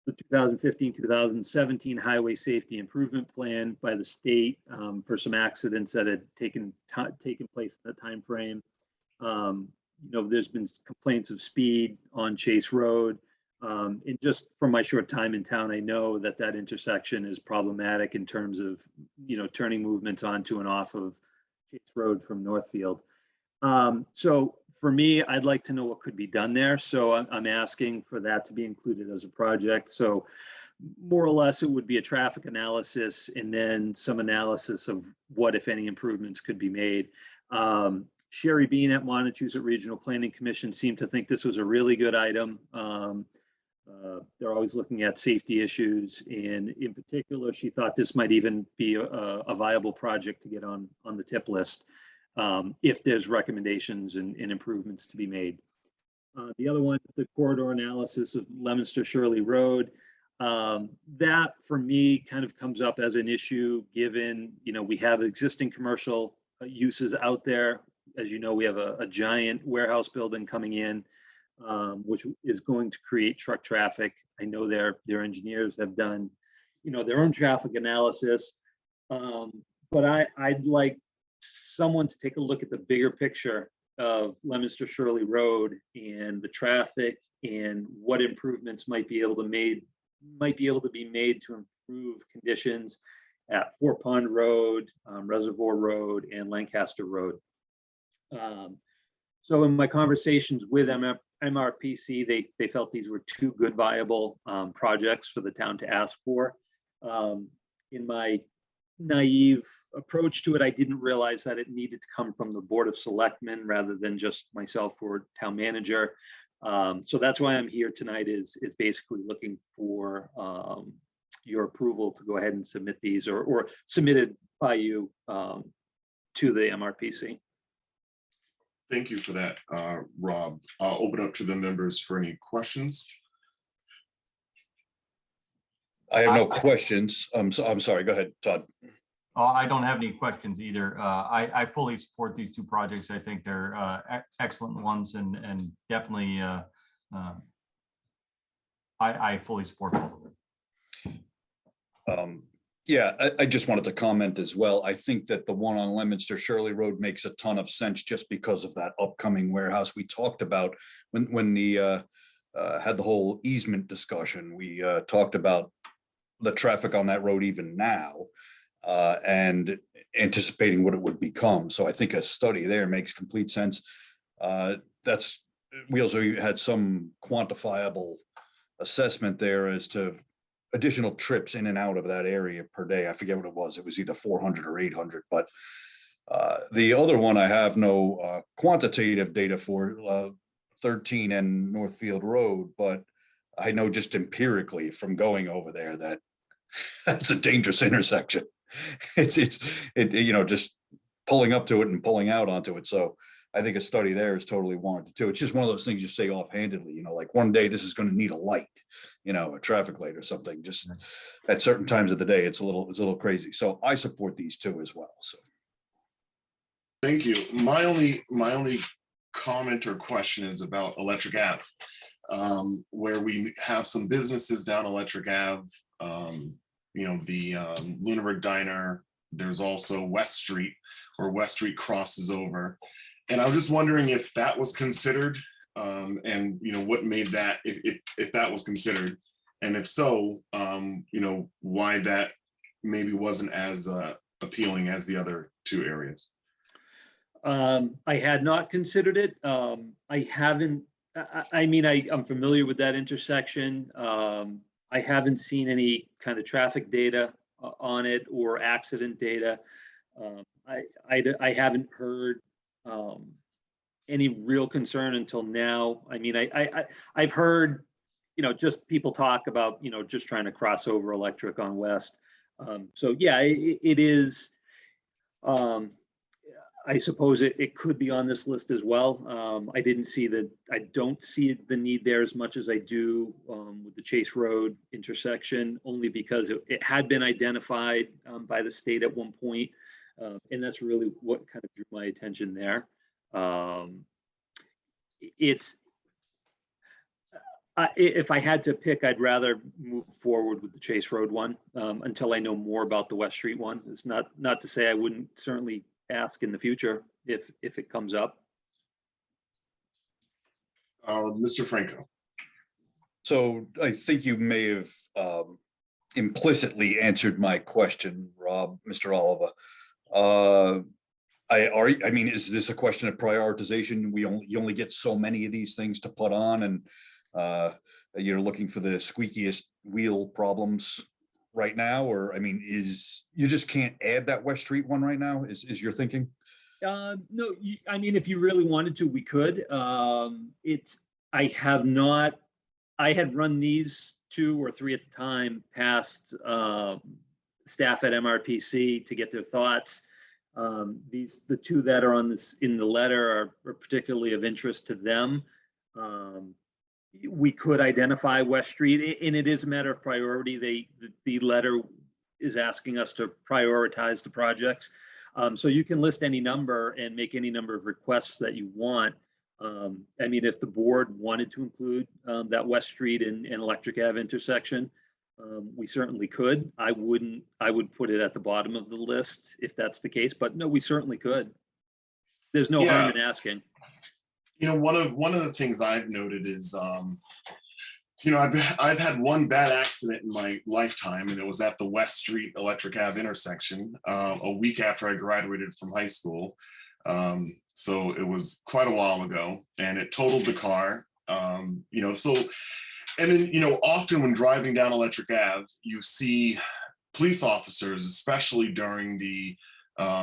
the 2015-2017 Highway Safety Improvement Plan by the state for some accidents that had taken place in that time frame. There's been complaints of speed on Chase Road. And just from my short time in town, I know that intersection is problematic in terms of, turning movements onto and off of Chase Road from Northfield. So for me, I'd like to know what could be done there. So I'm asking for that to be included as a project. So more or less, it would be a traffic analysis and then some analysis of what, if any, improvements could be made. Sherry Bean at Montechusett Regional Planning Commission seemed to think this was a really good item. They're always looking at safety issues, and in particular, she thought this might even be a viable project to get on the tip list if there's recommendations and improvements to be made. The other one, the corridor analysis of Leominster Shirley Road, that for me kind of comes up as an issue given, we have existing commercial uses out there. As you know, we have a giant warehouse building coming in, which is going to create truck traffic. I know their engineers have done, their own traffic analysis, but I'd like someone to take a look at the bigger picture of Leominster Shirley Road and the traffic and what improvements might be able to might be able to be made to improve conditions at Four Pond Road, Reservoir Road, and Lancaster Road. So in my conversations with MRPC, they felt these were two good viable projects for the town to ask for. In my naive approach to it, I didn't realize that it needed to come from the Board of Selectmen rather than just myself or town manager. So that's why I'm here tonight is basically looking for your approval to go ahead and submit these or submitted by you to the MRPC. Thank you for that, Rob. I'll open up to the members for any questions. I have no questions. I'm sorry, go ahead, Todd. I don't have any questions either. I fully support these two projects. I think they're excellent ones and definitely I fully support both of them. Yeah, I just wanted to comment as well. I think that the one on Leominster Shirley Road makes a ton of sense just because of that upcoming warehouse we talked about when the had the whole easement discussion. We talked about the traffic on that road even now and anticipating what it would become. So I think a study there makes complete sense. We also had some quantifiable assessment there as to additional trips in and out of that area per day. I forget what it was. It was either 400 or 800, but the other one I have no quantitative data for 13 and Northfield Road, but I know just empirically from going over there that that's a dangerous intersection. It's you know, just pulling up to it and pulling out onto it. So I think a study there is totally warranted too. It's just one of those things you say offhandedly, you know, like one day this is going to need a light, you know, a traffic light or something. Just at certain times of the day, it's a little crazy. So I support these two as well. So Thank you. My only comment or question is about Electric Ave, where we have some businesses down Electric Ave. You know, the Lunenburg Diner. There's also West Street, where West Street crosses over. And I was just wondering if that was considered, and you know, what made that, if that was considered, and if so, you know, why that maybe wasn't as appealing as the other two areas. I had not considered it. I haven't. I mean, I'm familiar with that intersection. I haven't seen any kind of traffic data on it or accident data. I haven't heard any real concern until now. I mean, I've heard, you know, just people talk about, you know, just trying to cross over Electric on West. So yeah, it is. I suppose it could be on this list as well. I don't see the need there as much as I do with the Chase Road intersection, only because it had been identified by the state at one point. And that's really what kind of drew my attention there. If I had to pick, I'd rather move forward with the Chase Road one until I know more about the West Street one. It's not to say I wouldn't certainly ask in the future if it comes up. Mr. Franco. So I think you may have implicitly answered my question, Rob, Mr. Oliver. I mean, is this a question of prioritization? You only get so many of these things to put on, and you're looking for the squeakiest wheel problems right now, or I mean, you just can't add that West Street one right now? Is your thinking? No, I mean, if you really wanted to, we could. I had run these 2 or 3 at the time past staff at MRPC to get their thoughts. The 2 that are on this in the letter are particularly of interest to them. We could identify West Street, and it is a matter of priority. The letter is asking us to prioritize the projects. So you can list any number and make any number of requests that you want. I mean, if the board wanted to include that West Street and Electric Ave intersection, we certainly could. I would put it at the bottom of the list if that's the case, but no, we certainly could. There's no harm in asking. You know, one of the things I've noted is You know, I've had one bad accident in my lifetime, and it was at the West Street Electric Ave intersection a week after I graduated from high school. So it was quite a while ago, and it totaled the car. You know, so, and then, you know, often when driving down Electric Ave, you see police officers, especially during the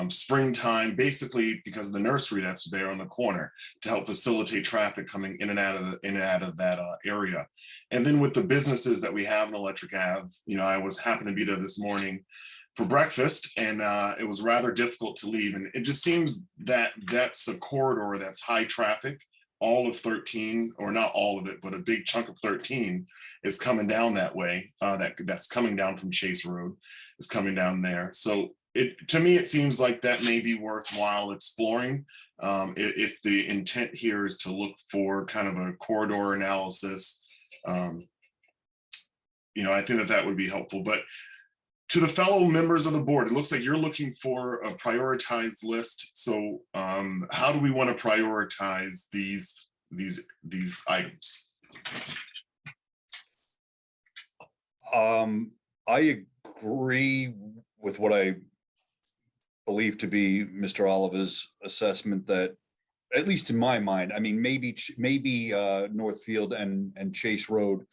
springtime, basically because of the nursery that's there on the corner to help facilitate traffic coming in and out of that area. And then with the businesses that we have in Electric Ave, you know, I was happened to be there this morning for breakfast, and it was rather difficult to leave. And it just seems that that's a corridor that's high traffic. All of 13, or not all of it, but a big chunk of 13 is coming down that way. That's coming down from Chase Road, is coming down there. So to me, it seems like that may be worthwhile exploring. If the intent here is to look for kind of a corridor analysis, you know, I think that that would be helpful. But to the fellow members of the board, it looks like you're looking for a prioritized list. So how do we want to prioritize these items? I agree with what I believe to be Mr. Oliver's assessment that, at least in my mind, I mean, maybe Northfield and Chase Road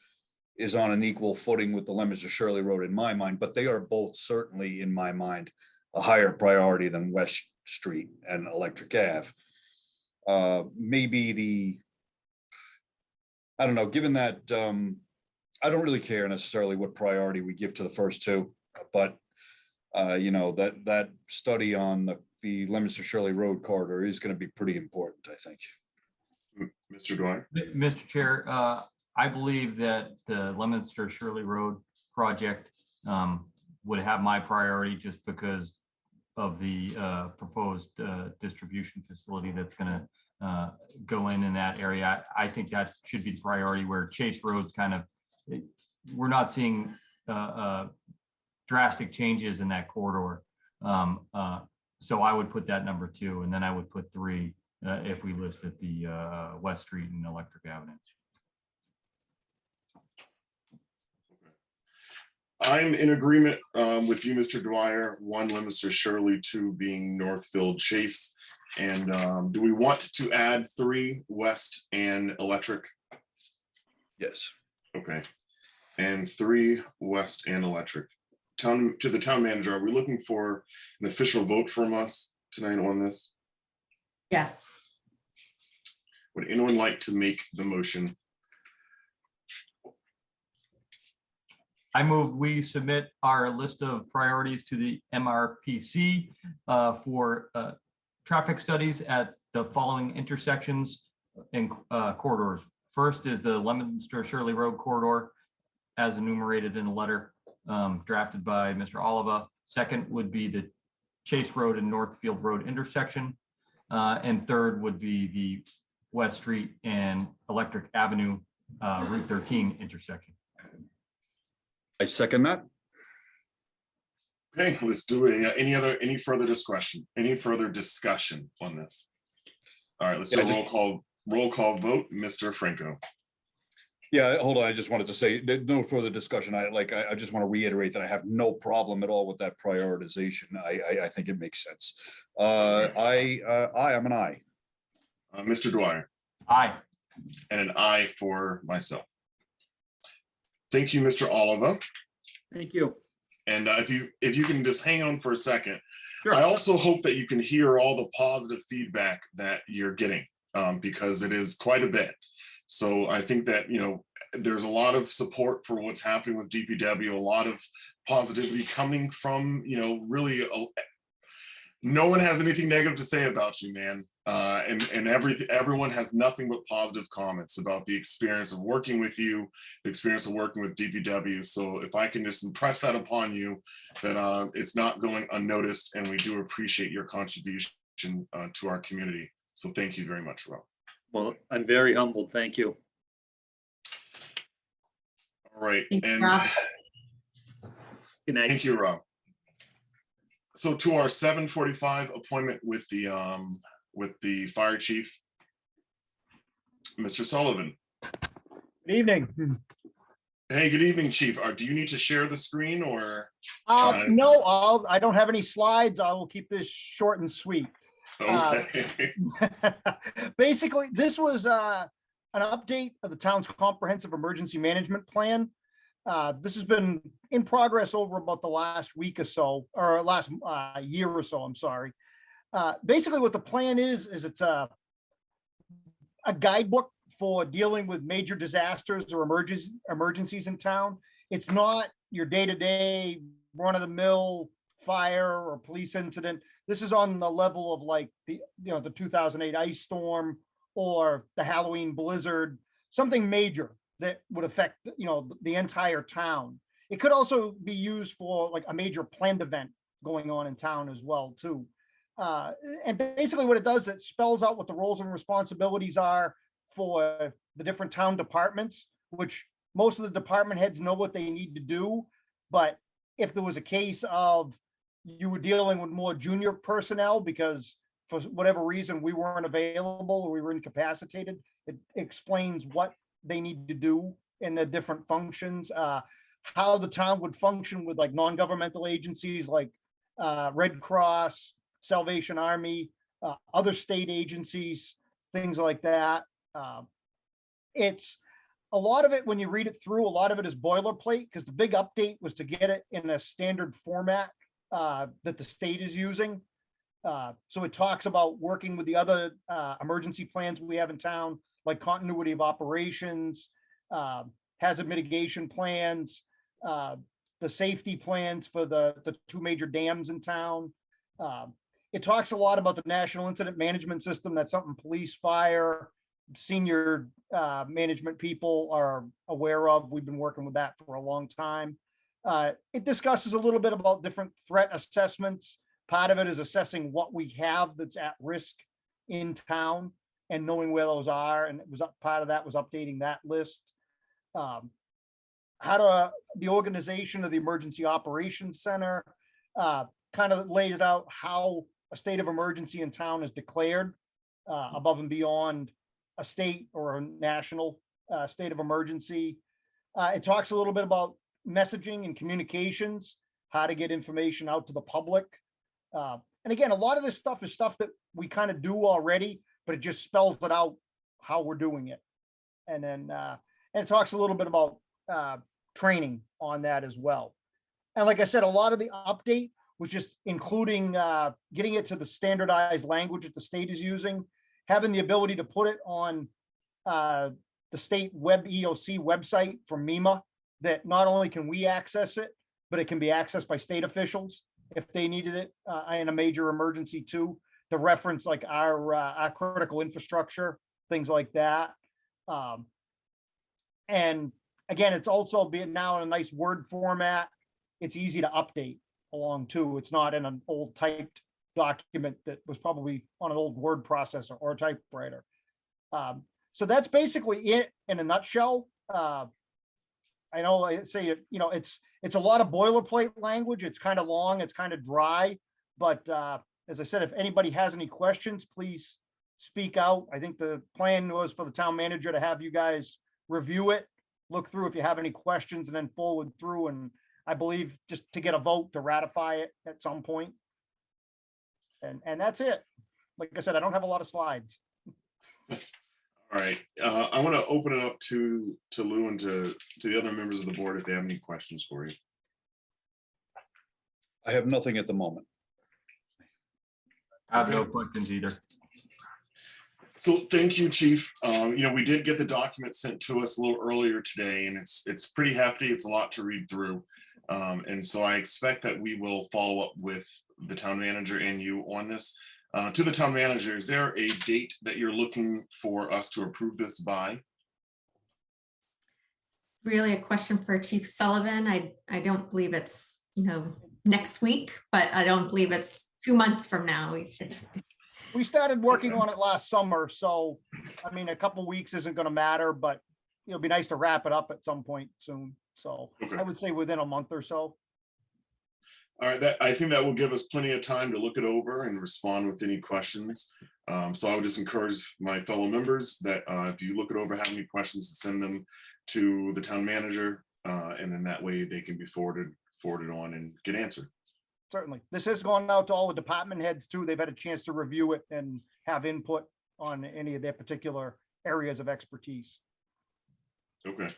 is on an equal footing with the Leominster Shirley Road in my mind, but they are both certainly, in my mind, a higher priority than West Street and Electric Ave. Maybe I don't know, given that I don't really care necessarily what priority we give to the first two, but you know, that study on the Leominster Shirley Road corridor is going to be pretty important, I think. Mr. Dwyer? Mr. Chair, I believe that the Leominster Shirley Road project would have my priority just because of the proposed distribution facility that's going to go in that area. I think that should be the priority, where Chase Road's kind of, we're not seeing drastic changes in that corridor. So I would put that number 2, and then I would put 3 if we listed the West Street and Electric Avenue. I'm in agreement with you, Mr. Dwyer. 1, Leominster Shirley, 2 being Northfield Chase. And do we want to add 3, West and Electric? Yes. Okay. And 3, West and Electric. To the town manager, are we looking for an official vote from us tonight on this? Yes. Would anyone like to make the motion? I move we submit our list of priorities to the MRPC for traffic studies at the following intersections and corridors. First is the Leominster Shirley Road corridor, as enumerated in the letter drafted by Mr. Oliver. Second would be the Chase Road and Northfield Road intersection. And third would be the West Street and Electric Avenue Route 13 intersection. I second that. Okay, let's do it. Any further discussion? Any further discussion on this? All right, let's do a roll call vote. Mr. Franco. Yeah, hold on. I just wanted to say no further discussion. I just want to reiterate that I have no problem at all with that prioritization. I think it makes sense. I'm an aye. Mr. Dwyer. Aye. And an aye for myself. Thank you, Mr. Oliver. Thank you. And if you can just hang on for a second. Sure. I also hope that you can hear all the positive feedback that you're getting because it is quite a bit. So I think that, you know, there's a lot of support for what's happening with DPW, a lot of positivity coming from, you know, really no one has anything negative to say about you, man. And everyone has nothing but positive comments about the experience of working with you, the experience of working with DPW. So if I can just impress that upon you, that it's not going unnoticed, and we do appreciate your contribution to our community. So thank you very much, Rob. Well, I'm very humbled. Thank you. All right. Thanks, And Rob. Good night. thank you, Rob. So to our 7:45 appointment with the fire chief, Mr. Sullivan. Good evening. Hey, good evening, Chief. Do you need to share the screen or? No, I don't have any slides. I will keep this short and sweet. Okay. Basically, this was an update of the town's comprehensive emergency management plan. This has been in progress over about the last week or so, or last year or so, I'm sorry. Basically, what the plan is it's a guidebook for dealing with major disasters or emergencies in town. It's not your day-to-day run-of-the-mill fire or police incident. This is on the level of like the 2008 ice storm or the Halloween blizzard, something major that would affect the entire town. It could also be used for like a major planned event going on in town as well too. And basically what it does, it spells out what the roles and responsibilities are for the different town departments, which most of the department heads know what they need to do. But if there was a case of you were dealing with more junior personnel because for whatever reason we weren't available or we were incapacitated, it explains what they need to do in the different functions, how the town would function with like non-governmental agencies like Red Cross, Salvation Army, other state agencies, things like that. It's a lot of it, when you read it through, a lot of it is boilerplate because the big update was to get it in a standard format that the state is using. So it talks about working with the other emergency plans we have in town, like continuity of operations, hazard mitigation plans, the safety plans for the two major dams in town. It talks a lot about the National Incident Management System. That's something police, fire, senior management people are aware of. We've been working with that for a long time. It discusses a little bit about different threat assessments. Part of it is assessing what we have that's at risk in town and knowing where those are. And it was part of that was updating that list. The organization of the Emergency Operations Center kind of lays out how a state of emergency in town is declared above and beyond a state or a national state of emergency. It talks a little bit about messaging and communications, how to get information out to the public. And again, a lot of this stuff is stuff that we kind of do already, but it just spells it out how we're doing it. And then and it talks a little bit about training on that as well. And like I said, a lot of the update was just including getting it to the standardized language that the state is using, having the ability to put it on the state web EOC website from MEMA, that not only can we access it, but it can be accessed by state officials if they needed it in a major emergency too, to reference like our critical infrastructure, things like that. And again, it's also being now in a nice Word format. It's easy to update along too. It's not in an old typed document that was probably on an old word processor or a typewriter. So that's basically it in a nutshell. I know I say, it's a lot of boilerplate language. It's kind of long, it's kind of dry, but as I said, if anybody has any questions, please speak out. I think the plan was for the town manager to have you guys review it, look through if you have any questions, and then forward through. And I believe just to get a vote to ratify it at some point. And that's it. Like I said, I don't have a lot of slides. All right, I want to open it up to Lou and to the other members of the board if they have any questions for you. I have nothing at the moment. I have no questions either. So thank you, Chief. We did get the document sent to us a little earlier today, and it's pretty hefty. It's a lot to read through. And so I expect that we will follow up with the town manager and you on this. To the town manager, is there a date that you're looking for us to approve this by? Really a question for Chief Sullivan. I don't believe it's, next week, but I don't believe it's 2 months from now. We started working on it last summer, so I mean, a couple weeks isn't going to matter, but it'll be nice to wrap it up at some point soon. So Okay. I would say within a month or so. All right, I think that will give us plenty of time to look it over and respond with any questions. So I would just encourage my fellow members that if you look it over, have any questions, to send them to the town manager And then that way they can be forwarded on and get answered. Certainly. This has gone out to all the department heads too. They've had a chance to review it and have input on any of their particular areas of expertise. Okay.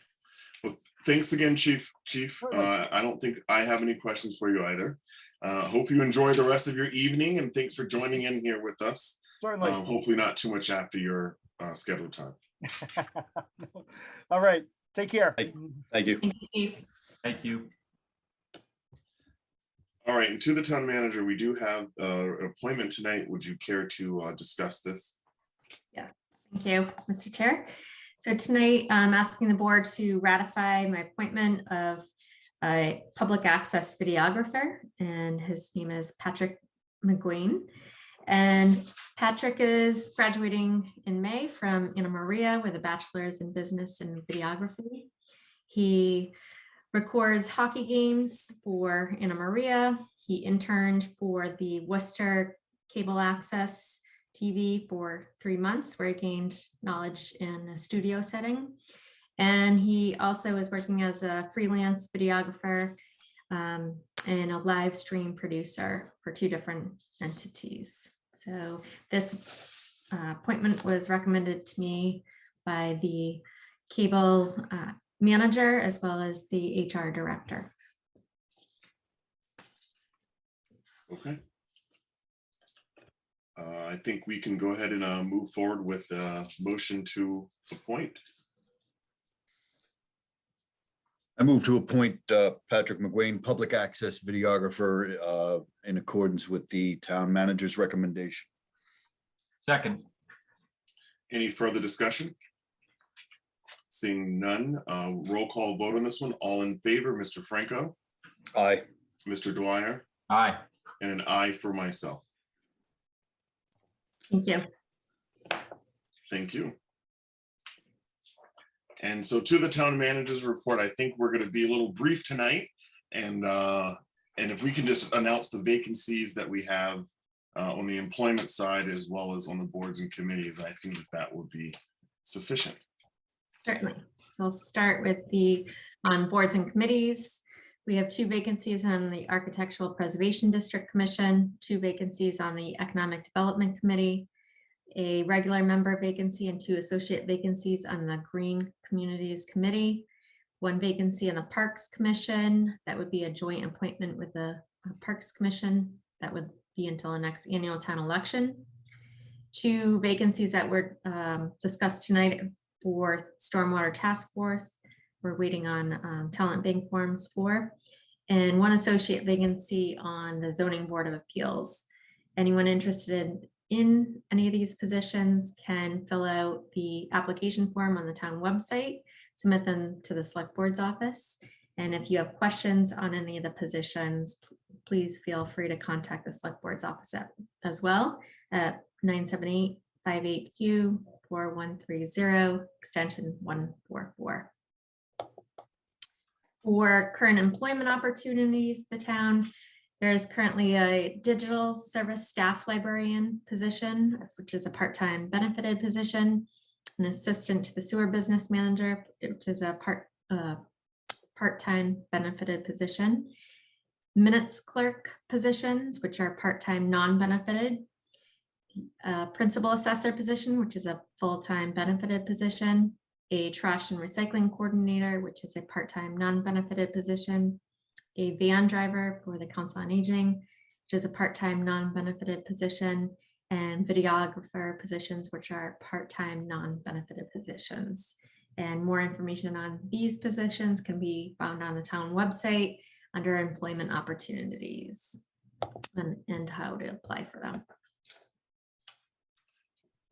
Well, thanks again, Chief. Certainly. I don't think I have any questions for you either. Hope you enjoy the rest of your evening, and thanks for joining in here with us. Certainly. Hopefully not too much after your scheduled time. All right. Take care. Thank you. Thank you, Chief. Thank you. All right, and to the town manager, we do have an appointment tonight. Would you care to discuss this? Yes, thank you, Mr. Chair. So tonight, I'm asking the board to ratify my appointment of a public access videographer, and his name is Patrick McGuane. And Patrick is graduating in May from Anna Maria with a bachelor's in business and videography. He records hockey games for Anna Maria. He interned for the Worcester Cable Access TV for 3 months, where he gained knowledge in a studio setting. And he also is working as a freelance videographer and a live stream producer for 2 different entities. So this appointment was recommended to me by the cable manager as well as the HR director. Okay. I think we can go ahead and move forward with the motion to appoint. I move to appoint Patrick McGuane, public access videographer, in accordance with the town manager's recommendation. Second. Any further discussion? Seeing none, roll call vote on this one. All in favor, Mr. Franco, Aye. Mr. Dwyer, Aye. and an aye for myself. Thank you. Thank you. And so to the town manager's report, I think we're going to be a little brief tonight. And if we can just announce the vacancies that we have on the employment side, as well as on the boards and committees, I think that would be sufficient. Certainly. So I'll start with on boards and committees. We have 2 vacancies on the Architectural Preservation District Commission, 2 vacancies on the Economic Development Committee, a regular member vacancy and 2 associate vacancies on the Green Communities Committee, 1 vacancy on the Parks Commission. That would be a joint appointment with the Parks Commission. That would be until the next annual town election. 2 vacancies that were discussed tonight for Stormwater Task Force. We're waiting on talent bank forms for, and 1 associate vacancy on the Zoning Board of Appeals. Anyone interested in any of these positions can fill out the application form on the town website, submit them to the select board's office. And if you have questions on any of the positions, please feel free to contact the select board's office as well at 978-58Q4130, extension 144. For current employment opportunities, the town, there is currently a digital service staff librarian position, which is a part-time benefited position, an assistant to the sewer business manager, which is a part-time benefited position, minutes clerk positions, which are part-time non-benefited, principal assessor position, which is a full-time benefited position, a trash and recycling coordinator, which is a part-time non-benefited position, a van driver for the Council on Aging, which is a part-time non-benefited position, and videographer positions, which are part-time non-benefited positions. And more information on these positions can be found on the town website under employment opportunities and how to apply for them.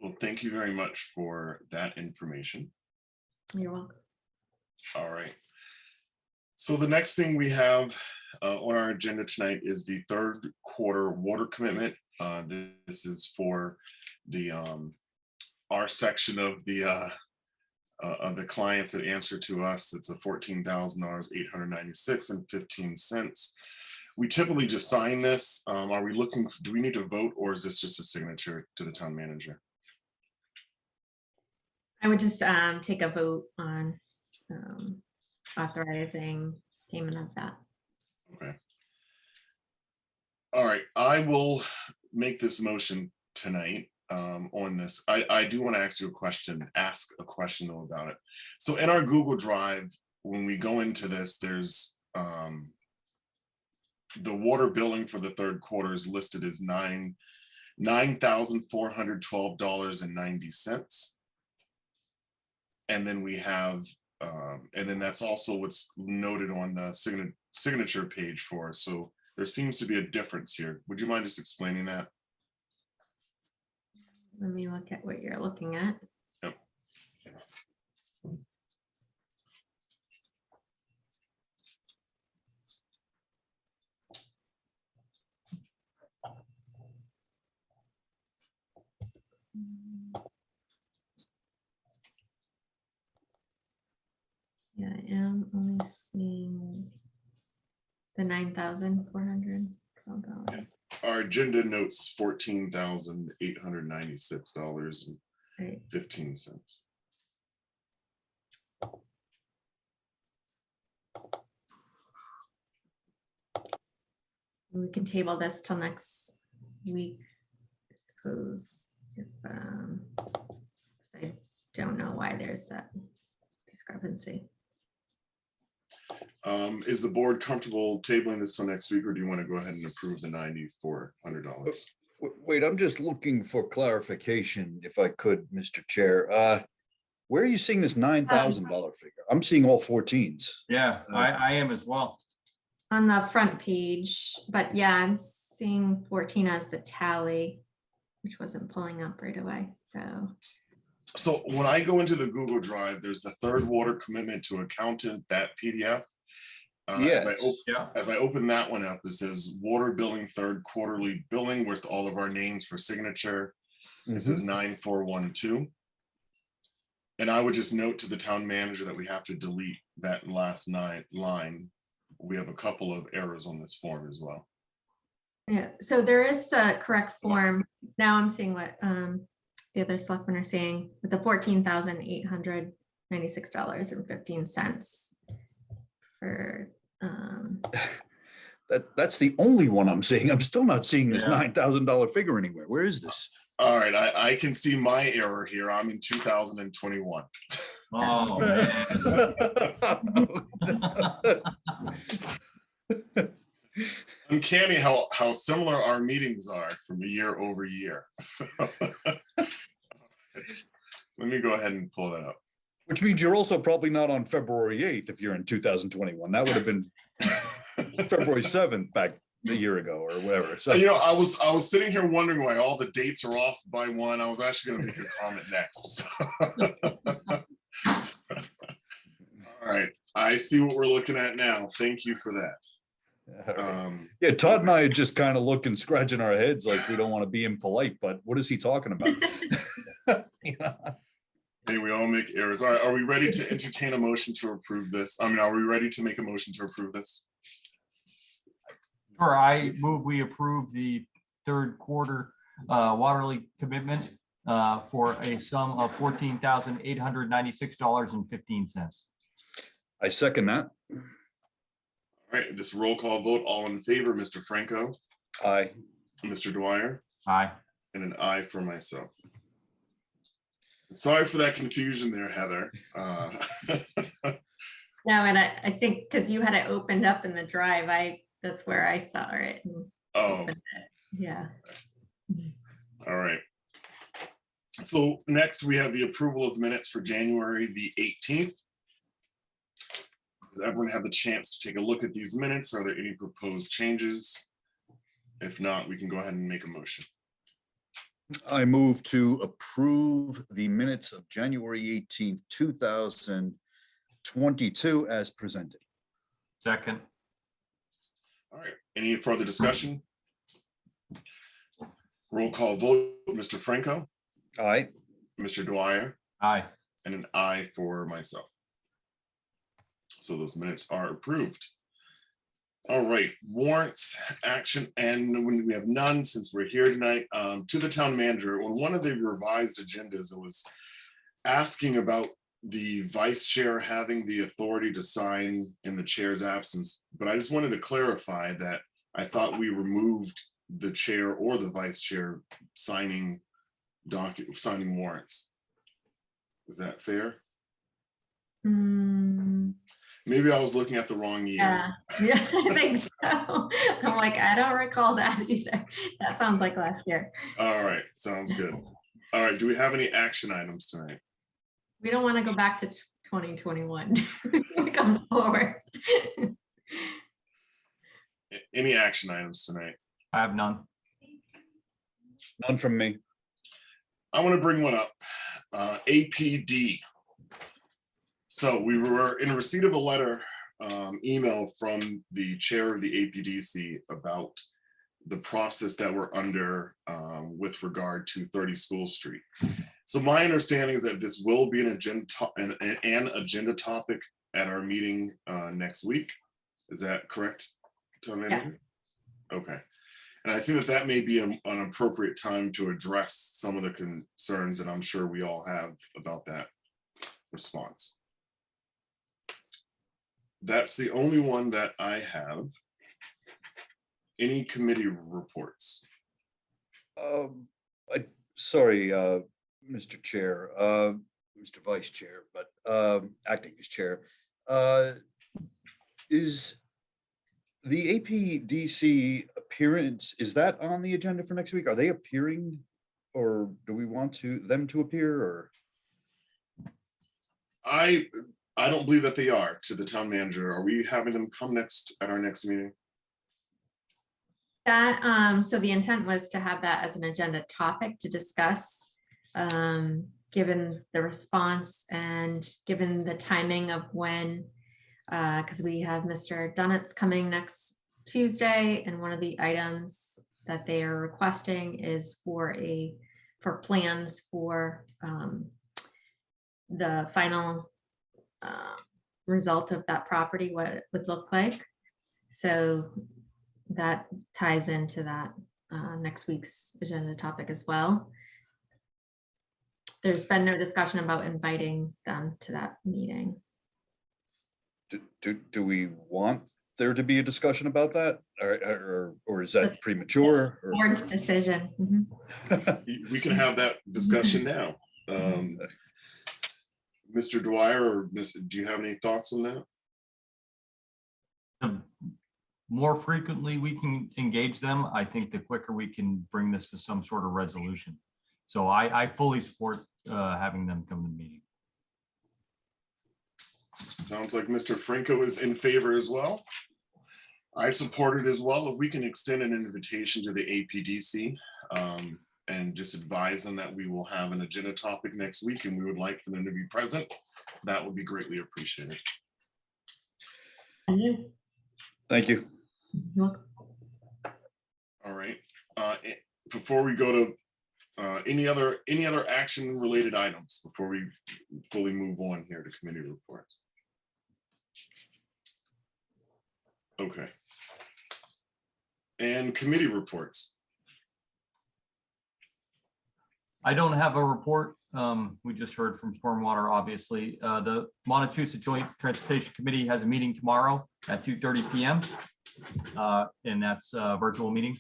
Well, thank you very much for that information. You're welcome. All right. So the next thing we have on our agenda tonight is the 3rd quarter water commitment. This is for the our section of the clients that answer to us. It's a $14,896.15. We typically just sign this. Are we looking? Do we need to vote, or is this just a signature to the town manager? I would just take a vote on authorizing payment of that. Okay. All right, I will make this motion tonight on this. I do want to ask a question though about it. So in our Google Drive, when we go into this, there's the water billing for the third quarter is listed as $9,412.90. And then we have, and then that's also what's noted on the signature page for us. So there seems to be a difference here. Would you mind just explaining that? Let me look at what you're looking at. Yep. Yeah, I am only seeing the $9,412. Our agenda notes $14,896.15. Right. We can table this till next week, I suppose. If I don't know why there's that discrepancy. Is the board comfortable tabling this till next week, or do you want to go ahead and approve the $9,400? Wait, I'm just looking for clarification, if I could, Mr. Chair. Where are you seeing this $9,000 figure? I'm seeing all 14s. Yeah, I am as well. On the front page, but yeah, I'm seeing 14 as the tally, which wasn't pulling up right away, so. So when I go into the Google Drive, there's the third water commitment to accountant, that PDF. Yes. Yeah. As I open that one up, it says water billing third quarterly billing with all of our names for signature. This is 9412. And I would just note to the town manager that we have to delete that last line. We have a couple of errors on this form as well. Yeah, so there is the correct form. Now I'm seeing what the other selectmen are saying with the $14,896.15 for That's the only one I'm seeing. I'm still not seeing this Yeah. $9,000 figure anywhere. Where is this? All right, I can see my error here. I'm in 2021. Oh, man. Uncanny how similar our meetings are from year over year. Let me go ahead and pull that up. Which means you're also probably not on February 8th if you're in 2021. That would have been February 7th back a year ago or whatever. So You know, I was sitting here wondering why all the dates are off by one. I was actually going to make a comment next. So. All right, I see what we're looking at now. Thank you for that. yeah, Todd and I are just kind of looking, scratching our heads like we don't want to be impolite, but what is he talking about? You know? Hey, we all make errors. All right, are we ready to entertain a motion to approve this? I mean, are we ready to make a motion to approve this? Sure, I move we approve the third quarter water leak commitment for a sum of $14,896.15. I second that. All right, this roll call vote, all in favor, Mr. Franco, Aye. Mr. Dwyer, Aye. and an aye for myself. Sorry for that confusion there, Heather. No, and I think because you had it opened up in the drive, that's where I saw it. and Oh, opened it. Yeah. all right. So next we have the approval of minutes for January the 18th. Does everyone have the chance to take a look at these minutes? Are there any proposed changes? If not, we can go ahead and make a motion. I move to approve the minutes of January 18th, 2022 as presented. Second. All right, any further discussion? Roll call vote, Mr. Franco, Aye. Mr. Dwyer, Aye. and an aye for myself. So those minutes are approved. All right, warrants, action, and when we have none, since we're here tonight, to the town manager, on one of the revised agendas, it was asking about the vice chair having the authority to sign in the chair's absence, but I just wanted to clarify that I thought we removed the chair or the vice chair signing warrants. Is that fair? Mm, Maybe I was looking at the wrong year. yeah, yeah, I think so. I'm like, I don't recall that either. That sounds like last year. All right, sounds good. All right, do we have any action items tonight? We don't want to go back to 2021. Come forward. Any action items tonight? I have none. None from me. I want to bring one up. APD. So we were in receipt of a letter, email from the chair of the APDC about the process that we're under with regard to 30 School Street. So my understanding is that this will be an agenda topic at our meeting next week. Is that correct? Yeah. Okay. And I think that that may be an appropriate time to address some of the concerns that I'm sure we all have about that response. That's the only one that I have. Any committee reports? Sorry, Mr. Chair, Mr. Vice Chair, but acting as chair. Is the APDC appearance, is that on the agenda for next week? Are they appearing, or do we want them to appear, or? I don't believe that they are to the town manager. Are we having them come at our next meeting? That, so the intent was to have that as an agenda topic to discuss, given the response and given the timing of when, because we have Mr. Dunnett's coming next Tuesday, and one of the items that they are requesting is for plans for the final result of that property, what it would look like. So that ties into that next week's agenda topic as well. There's been no discussion about inviting them to that meeting. Do we want there to be a discussion about that, or is that premature? It's board's decision. Mhm. We can have that discussion now. Mr. Dwyer, or do you have any thoughts on that? The more frequently we can engage them, I think the quicker we can bring this to some sort of resolution. So I fully support having them come to the meeting. Sounds like Mr. Franco is in favor as well. I support it as well. If we can extend an invitation to the APDC and just advise them that we will have an agenda topic next week and we would like for them to be present, that would be greatly appreciated. Thank you. All right. Before we go to any other action related items before we fully move on here to committee reports? Okay. And committee reports. I don't have a report. We just heard from stormwater, obviously. The Montechusett Joint Transportation Committee has a meeting tomorrow at 2:30 p.m. And that's a virtual meeting.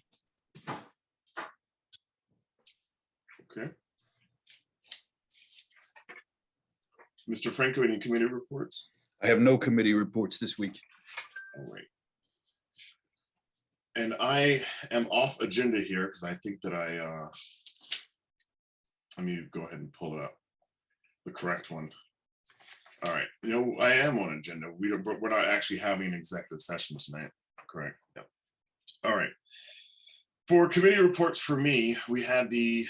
Okay. Mr. Franco, any committee reports? I have no committee reports this week. All right. And I am off agenda here because I think that let me go ahead and pull it up, the correct one. All right, I am on agenda. We're not actually having an executive session tonight, correct? Yep. All right. For committee reports for me, we had the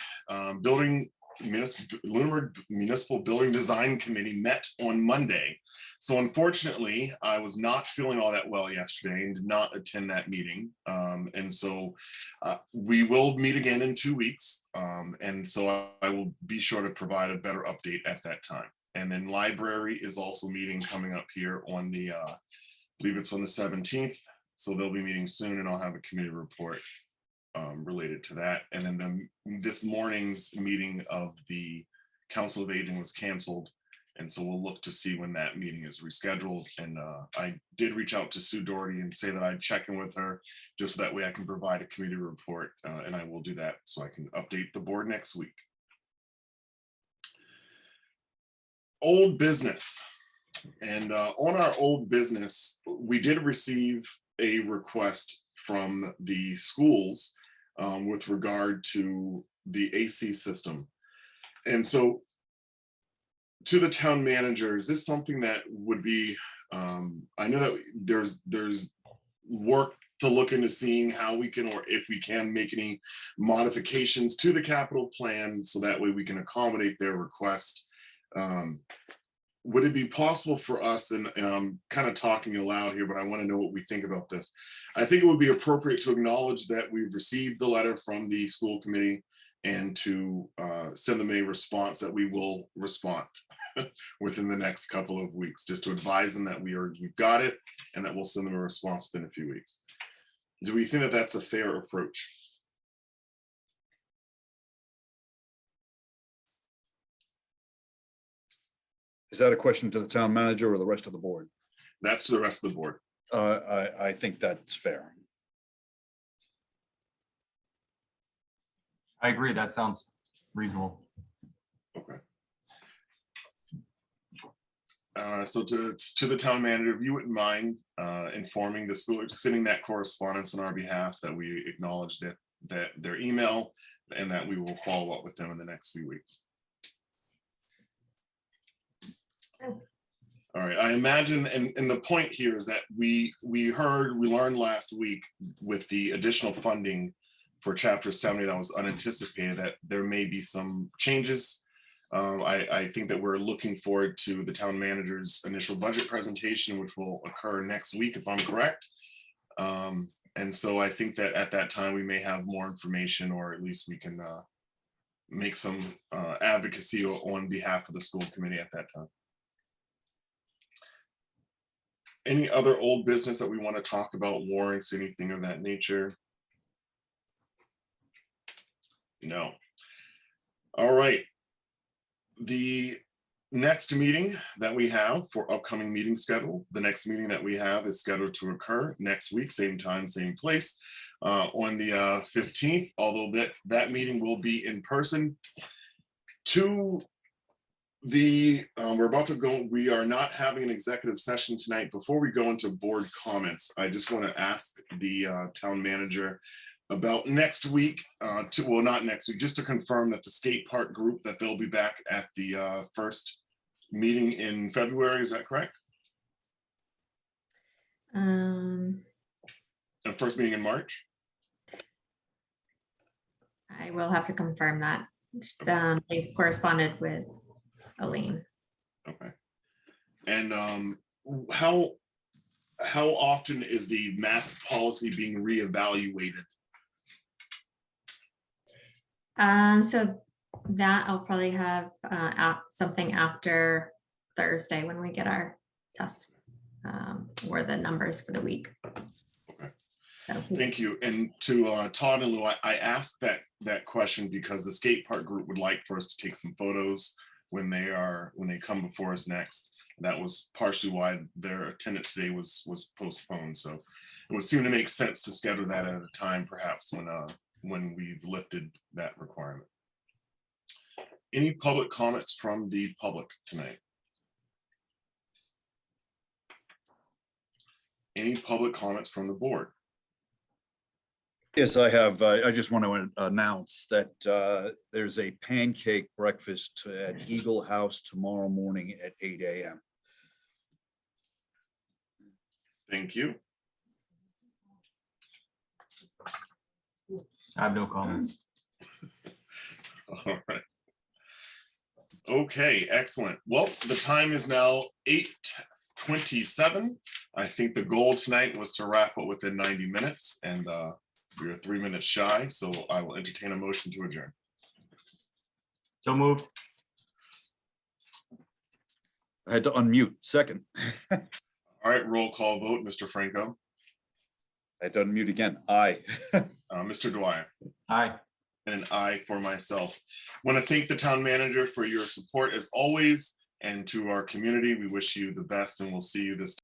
Municipal Building Design Committee met on Monday. So unfortunately, I was not feeling all that well yesterday and did not attend that meeting. And so we will meet again in 2 weeks. And so I will be sure to provide a better update at that time. And then library is also meeting coming up here on the, I believe it's on the 17th. So they'll be meeting soon and I'll have a committee report related to that. And then this morning's meeting of the Council of Aging was canceled And so we'll look to see when that meeting is rescheduled. And I did reach out to Sue Doherty and say that I'd check in with her just so that way I can provide a committee report, and I will do that so I can update the board next week. Old business. And on our old business, we did receive a request from the schools with regard to the AC system. And so to the town manager, is this something that would be, I know that there's work to look into seeing how we can, or if we can make any modifications to the capital plan so that way we can accommodate their request. Would it be possible for us, and I'm kind of talking aloud here, but I want to know what we think about this. I think it would be appropriate to acknowledge that we've received the letter from the school committee and to send them a response that we will respond within the next couple of weeks, just to advise them that we've got it and that we'll send them a response within a few weeks. Do we think that that's a fair approach? Is that a question to the town manager or the rest of the board? That's to the rest of the board. I think that's fair. I agree. That sounds reasonable. Okay. So to the town manager, if you wouldn't mind informing the school, sending that correspondence on our behalf, that we acknowledge that their email and that we will follow up with them in the next few weeks. All right, I imagine, and the point here is that we learned last week with the additional funding for Chapter 70 that was unanticipated, that there may be some changes. I think that we're looking forward to the town manager's initial budget presentation, which will occur next week, if I'm correct. And so I think that at that time we may have more information, or at least we can make some advocacy on behalf of the school committee at that time. Any other old business that we want to talk about, warrants, anything of that nature? No. All right. The next meeting that we have for upcoming meeting schedule, the next meeting that we have is scheduled to occur next week, same time, same place, on the 15th, although that meeting will be in person. We're about to go, we are not having an executive session tonight. Before we go into board comments, I just want to ask the town manager about next week, not next week, just to confirm that the skate park group, that they'll be back at the first meeting in February, is that correct? The first meeting in March? I will have to confirm that. Please corresponded with Aline. Okay. And how often is the mask policy being reevaluated? So that I'll probably have something after Thursday when we get our tests or the numbers for the week. Okay. So, Thank you. And to Todd and Lou, I asked that question because the skate park group would like for us to take some photos when they come before us next. That was partially why their attendance today was postponed. So it would seem to make sense to schedule that at a time perhaps when we've lifted that requirement. Any public comments from the public tonight? Any public comments from the board? Yes, I have. I just want to announce that there's a pancake breakfast at Eagle House tomorrow morning at 8 a.m. Thank you. I have no comments. All right. Okay, excellent. Well, the time is now 8:27. I think the goal tonight was to wrap up within 90 minutes, and we are 3 minutes shy, so I will entertain a motion to adjourn. So moved. I had to unmute. Second. All right, roll call vote. Mr. Franco, I had to unmute again. Aye. Mr. Dwyer, Aye. and an aye for myself. I want to thank the town manager for your support as always, And to our community, we wish you the best and we'll see you this